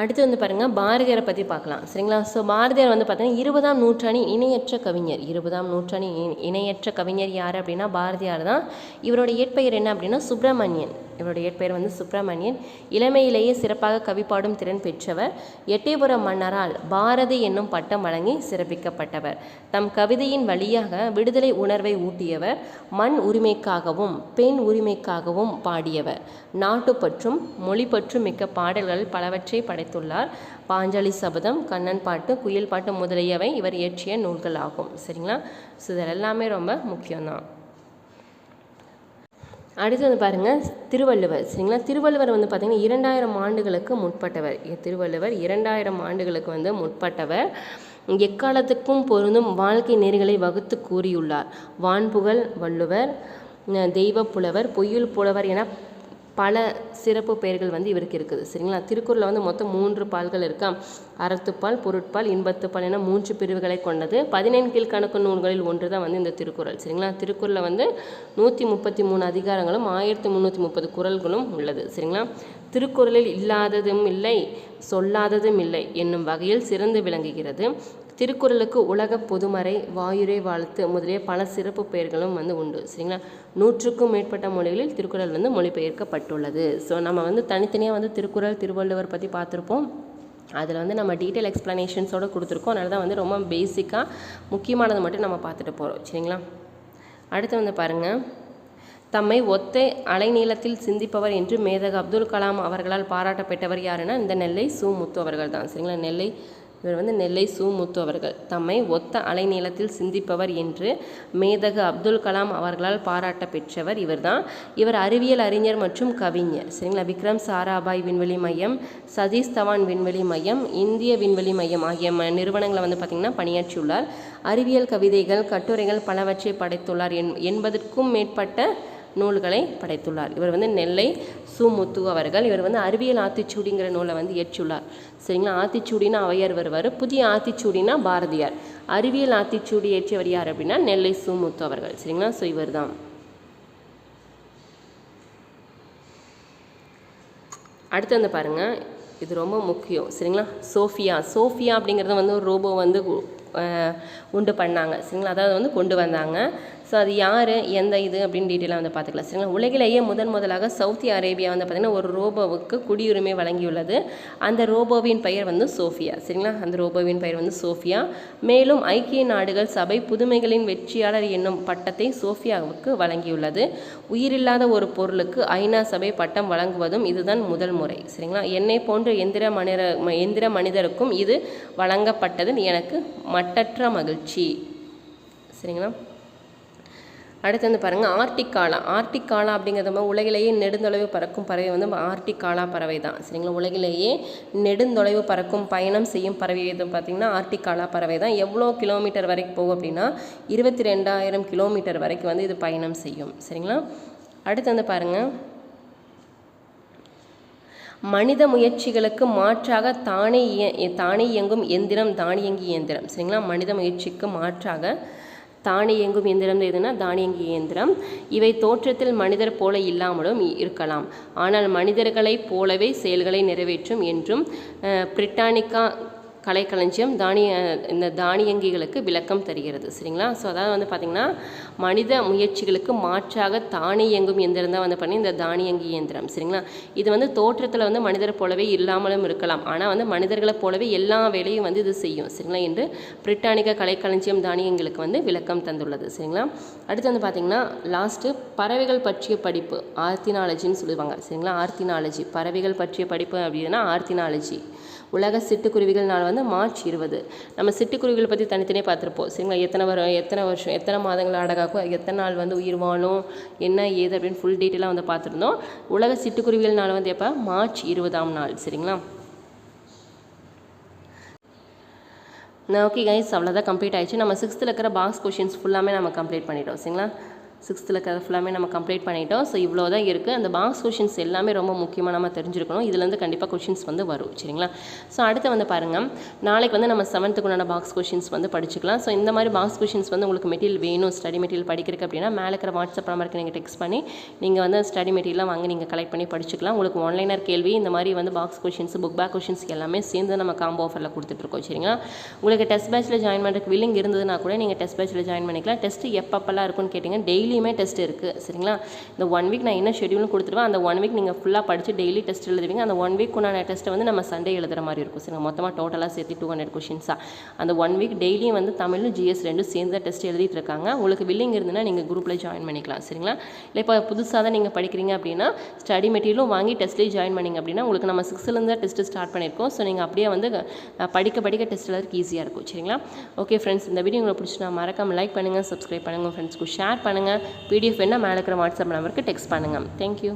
அடுத்து வந்து பாருங்கள் பாரதியாரை பற்றி பார்க்கலாம். சரிங்களா? ஸோ பாரதியார் வந்து பார்த்தீங்கன்னா 20ஆம் நூற்றாண்டின் இணையற்ற கவிஞர். 20ஆம் நூற்றாண்டின் இணையற்ற கவிஞர் யார் அப்படின்னா பாரதியார் தான். இவரோட இயற்பெயர் என்ன அப்படின்னா சுப்பிரமணியன். இவரோட இயற்பெயர் வந்து சுப்பிரமணியன். இளமையிலேயே சிறப்பாக கவிப்பாடும் திறன் பெற்றவர். எட்டயபுரம் மன்னரால் பாரதி என்னும் பட்டம் வழங்கி சிறப்பிக்கப்பட்டவர். தம் கவிதையின் வழியாக விடுதலை உணர்வை ஊட்டியவர். மண் உரிமைக்காகவும் பெண் உரிமைக்காகவும் பாடியவர். நாட்டுப்பற்றும் மொழிப்பற்றும் மிக்க பாடல்கள் பலவற்றை படைத்துள்ளார். பாஞ்சாலி சபதம், கண்ணன் பாட்டு, குயில் பாட்டு முதலியவை இவர் இயற்றிய நூல்கள் ஆகும். சரிங்களா? ஸோ இது எல்லாமே ரொம்ப முக்கியம்தான். அடுத்து வந்து பாருங்கள் திருவள்ளுவர். சரிங்களா? திருவள்ளுவர் வந்து பார்த்திங்கன்னா 2000 ஆண்டுகளுக்கு முற்பட்டவர். திருவள்ளுவர் 2000 ஆண்டுகளுக்கு வந்து முற்பட்டவர். எக்காலத்துக்கும் பொருந்தும் வாழ்க்கை நெறிகளை வகுத்து கூறியுள்ளார். வான்புகழ் வள்ளுவர், தெய்வ புலவர், பொய்யுள் புலவர் என பல சிறப்பு பெயர்கள் வந்து இவருக்கு இருக்குது. சரிங்களா? திருக்குறளில் வந்து மொத்தம் 3 பால்கள் இருக்கா. அறத்துப்பால், பொருட்பால், இன்பத்துப்பால் என 3 பிரிவுகளை கொண்டது. 14 கீழ்கணக்கு நூல்களில் ஒன்று தான் வந்து இந்த திருக்குறள். சரிங்களா? திருக்குறளில் வந்து 133 அதிகாரங்களும் 1330 குறள்களும் உள்ளது. சரிங்களா? திருக்குறளில் இல்லாததும் இல்லை சொல்லாததும் இல்லை என்னும் வகையில் சிறந்து விளங்குகிறது. திருக்குறளுக்கு உலக பொதுமறை, வாயுரை வாழ்த்து முதலிய பல சிறப்பு பெயர்களும் வந்து உண்டு. சரிங்களா? 100க்கும் மேற்பட்ட மொழிகளில் திருக்குறள் வந்து மொழிபெயர்க்கப்பட்டுள்ளது. ஸோ நம்ம வந்து தனித்தனியாக வந்து திருக்குறள், திருவள்ளுவர் பற்றி பார்த்துருப்போம். அதில் வந்து நம்ம டீட்டெயில் எக்ஸ்ப்ளனேஷன்ஸோடு கொடுத்துருக்கோம். அதனால தான் வந்து ரொம்ப பேசிக்காக முக்கியமானதை மட்டும் நம்ம பார்த்துட்டு போகிறோம். சரிங்களா? அடுத்து வந்து பாருங்கள், தம்மை ஒத்த அலைநீளத்தில் சிந்திப்பவர் என்று மேதகு அப்துல் கலாம் அவர்களால் பாராட்டப்பட்டவர் யாருன்னா இந்த நெல்லை சு முத்து அவர்கள் தான். சரிங்களா? இவர் வந்து நெல்லை சு முத்து அவர்கள். தம்மை ஒத்த அலைநீளத்தில் சிந்திப்பவர் என்று மேதகு அப்துல் கலாம் அவர்களால் பாராட்ட பெற்றவர் இவர் தான். இவர் அறிவியல் அறிஞர் மற்றும் கவிஞர். சரிங்களா? விக்ரம் சாராபாய் விண்வெளி மையம், சதீஷ் தவான் விண்வெளி மையம், இந்திய விண்வெளி மையம் ஆகிய நிறுவனங்களை வந்து பார்த்திங்கன்னா பணியாற்றியுள்ளார். அறிவியல் கவிதைகள், கட்டுரைகள் பலவற்றை படைத்துள்ளார். 80க்கும் மேற்பட்ட நூல்களை படைத்துள்ளார். இவர் வந்து நெல்லை சு முத்து அவர்கள். இவர் வந்து அறிவியல் ஆத்திச்சூடிங்கிற நூலை வந்து இயற்றியுள்ளார். சரிங்களா? ஆத்திச்சூடினா அவையார் வருவார், புதிய ஆத்திச்சூடினா பாரதியார். அறிவியல் ஆத்திச்சூடி இயற்றியவர் யார் அப்படின்னா நெல்லை சு முத்து அவர்கள். சரிங்களா? ஸோ இவர் தான். அடுத்து வந்து பாருங்கள், இது ரொம்ப முக்கியம். சரிங்களா? சோஃபியா அப்படிங்கிறது வந்து ஒரு ரோபோ வந்து உண்டு பண்ணாங்க. சரிங்களா? அதாவது வந்து கொண்டு வந்தாங்க. ஸோ அது யார், எந்த இது அப்படின்னு டீட்டெயிலாக வந்து பார்த்துக்கலாம். சரிங்களா? உலகிலேயே முதலாக சவுதி அரேபியா வந்து பார்த்திங்கன்னா ஒரு ரோபோவுக்கு குடியுரிமை வழங்கியுள்ளது. அந்த ரோபோவின் பெயர் வந்து சோஃபியா. சரிங்களா? அந்த ரோபோவின் பெயர் வந்து சோஃபியா. மேலும் ஐக்கிய நாடுகள் சபை புதுமைகளின் வெற்றியாளர் என்னும் பட்டத்தை சோஃபியாவுக்கு வழங்கியுள்ளது. உயிரில்லாத ஒரு பொருளுக்கு ஐநா சபை பட்டம் வழங்குவதும் இதுதான் முதல் முறை. சரிங்களா? என்னை போன்ற எந்திர மனிதருக்கும் இது வழங்கப்பட்டதில் எனக்கு மட்டற்ற மகிழ்ச்சி. சரிங்களா? அடுத்து வந்து பாருங்கள் ஆர்டிக்காலா அப்படிங்கிறது உலகிலேயே நெடுந்தொலைவு பறக்கும் பறவை வந்து ஆர்டிக்காலா பறவை தான். சரிங்களா? உலகிலேயே நெடுந்தொலைவு பறக்கும் பயணம் செய்யும் பறவை எது பார்த்திங்கன்னா ஆர்டிக்காலா பறவை தான். எவ்வளோ கிலோமீட்டர் வரைக்கும் போகும் அப்படின்னா 22,000 கிலோமீட்டர் வரைக்கும் வந்து இது பயணம் செய்யும். சரிங்களா? அடுத்து வந்து பாருங்கள், மனித முயற்சிகளுக்கு மாற்றாக தானே இயங்கும் எந்திரம் தானியங்கி இயந்திரம். சரிங்களா? மனித முயற்சிக்கு மாற்றாக தானே இயங்கும் எந்திரம் எதுனா தானியங்கி இயந்திரம். இவை தோற்றத்தில் மனிதர் போல இல்லாமலும் இருக்கலாம், ஆனால் மனிதர்களைப் போலவே செயல்களை நிறைவேற்றும் என்றும் பிரிட்டானிக்கா கலைக்களஞ்சியம் இந்த தானியங்கிகளுக்கு விளக்கம் தருகிறது. சரிங்களா? ஸோ அதாவது வந்து பார்த்திங்கன்னா மனித முயற்சிகளுக்கு மாற்றாக தானே இயங்கும் இயந்திரம் தான் வந்து பண்ணி இந்த தானியங்கி இயந்திரம். சரிங்களா? இது வந்து தோற்றத்தில் வந்து மனிதரை போலவே இல்லாமலும் இருக்கலாம், ஆனால் வந்து மனிதர்களை போலவே எல்லா வேலையும் வந்து இது செய்யும். சரிங்களா? என்று பிரிட்டானிக்க கலைக்களஞ்சியம் தானியங்களுக்கு வந்து விளக்கம் தந்துள்ளது. சரிங்களா? அடுத்து வந்து பார்த்திங்கன்னா லாஸ்ட்டு பறவைகள் பற்றிய படிப்பு ஆர்த்தினாலஜின்னு சொல்லுவாங்க. சரிங்களா? ஆர்த்தினாலஜி பறவைகள் பற்றிய படிப்பு அப்படின்னா ஆர்த்தினாலஜி. உலக சிட்டுக்குருவிகள் நாள் வந்து மார்ச் 20. நம்ம சிட்டுக்குருவிகளை பற்றி தனித்தனியே பார்த்துருப்போம். சரிங்களா? எத்தனை வருஷம் எத்தனை மாதங்கள் அடகாக்கும், எத்தனை நாள் வந்து உயிர் வாழும், என்ன ஏது அப்படின்னு ஃபுல் டீட்டெயிலாக வந்து பார்த்துருந்தோம். உலக சிட்டுக்குருவிகள் நாள் வந்து எப்போ? மார்ச் 20ஆம் நாள். சரிங்களா? ஓகே கைஸ், அவ்வளோதான் கம்ப்ளீட் ஆயிடுச்சு. நம்ம 6th இருக்கிற பாக்ஸ் கொஷின்ஸ் ஃபுல்லாமே நம்ம கம்ப்ளீட் பண்ணிட்டோம். சரிங்களா? 6th இருக்கிறது ஃபுல்லாமே நம்ம கம்ப்ளீட் பண்ணிட்டோம். ஸோ இவ்வளோ தான் இருக்குது. அந்த பாக்ஸ் கொஷின்ஸ் எல்லாமே ரொம்ப முக்கியமாக நம்ம தெரிஞ்சிருக்கணும். இதுலேருந்து கண்டிப்பாக கொஷின்ஸ் வந்து வரும். சரிங்களா? ஸோ அடுத்து வந்து பாருங்கள், நாளைக்கு வந்து நம்ம 7th உண்டான பாக்ஸ் கொஷின்ஸ் வந்து படிச்சுக்கலாம். ஸோ இந்த மாதிரி பாக்ஸ் கொஷின்ஸ் வந்து உங்களுக்கு மெட்டீரியல் வேணும், ஸ்டடி மெட்டீரியல் படிக்கிறதுக்கு அப்படின்னா மேலே இருக்கிற வாட்ஸ்அப் நம்பருக்கு நீங்கள் டெக்ஸ்ட் பண்ணி நீங்கள் வந்து ஸ்டடி மெட்டீரியலாம் வாங்கி நீங்கள் கலெக்ட் பண்ணி படிச்சுக்கலாம். உங்களுக்கு ஆன்லைனர் கேள்வி இந்த மாதிரி வந்து box questions, book back questions எல்லாமே சேர்ந்து நம்ம காம்போ ஆஃபரில் கொடுத்துட்ருக்கோம். சரிங்களா? உங்களுக்கு டெஸ்ட் பேட்சில் ஜாயின் பண்ணுறதுக்கு வில்லிங் இருந்ததுன்னா கூட நீங்கள் டெஸ்ட் பேட்சில் ஜாயின் பண்ணிக்கலாம். டெஸ்ட்டு எப்பப்பெல்லாம் இருக்குன்னு கேட்டிங்க, டெய்லியுமே டெஸ்ட் இருக்குது. சரிங்களா? இந்த 1 வீக் நான் என்ன ஷெடியூல்னு கொடுத்துருவேன், அந்த 1 வீக் நீங்கள் ஃபுல்லாக படித்து டெய்லி டெஸ்ட் எழுதுவீங்க. அந்த 1 வீக் உண்டான டெஸ்ட்டை வந்து நம்ம சண்டே எழுதுகிற மாதிரி இருக்கும். சரிங்க? மொத்தமாக டோட்டலாக சேர்த்து 200 கொஷின்ஸாக அந்த 1 வீக் டெய்லியும் வந்து தமிழும் ஜிஎஸ் ரெண்டும் சேர்ந்து தான் டெஸ்ட் எழுதிட்டு இருக்காங்க. உங்களுக்கு வில்லிங் இருந்ததுன்னா நீங்கள் குரூப்பில் ஜாயின் பண்ணிக்கலாம். சரிங்களா? இல்லை இப்போ புதுசாக தான் நீங்கள் படிக்கிறீங்க அப்படின்னா ஸ்டடி மெட்டீரியலும் வாங்கி டெஸ்ட்லேயே ஜாயின் பண்ணிங்க அப்படின்னா உங்களுக்கு நம்ம 6th டெஸ்ட்டு ஸ்டார்ட் பண்ணியிருக்கோம். ஸோ நீங்கள் அப்படியே வந்து படிக்க டெஸ்ட் எழுதுறதுக்கு ஈஸியாக இருக்கும். சரிங்களா? ஓகே ஃப்ரெண்ட்ஸ், இந்த வீடியோ உங்களுக்கு பிடிச்சினா மறக்காம லைக் பண்ணுங்கள், சப்ஸ்கிரைப் பண்ணுங்கள், ஃப்ரெண்ட்ஸ்க்கு ஷேர் பண்ணுங்கள். PDF வேணால் மேலே இருக்கிற வாட்ஸ்அப் நம்பருக்கு டெக்ஸ்ட் பண்ணுங்கள். தேங்க்யூ.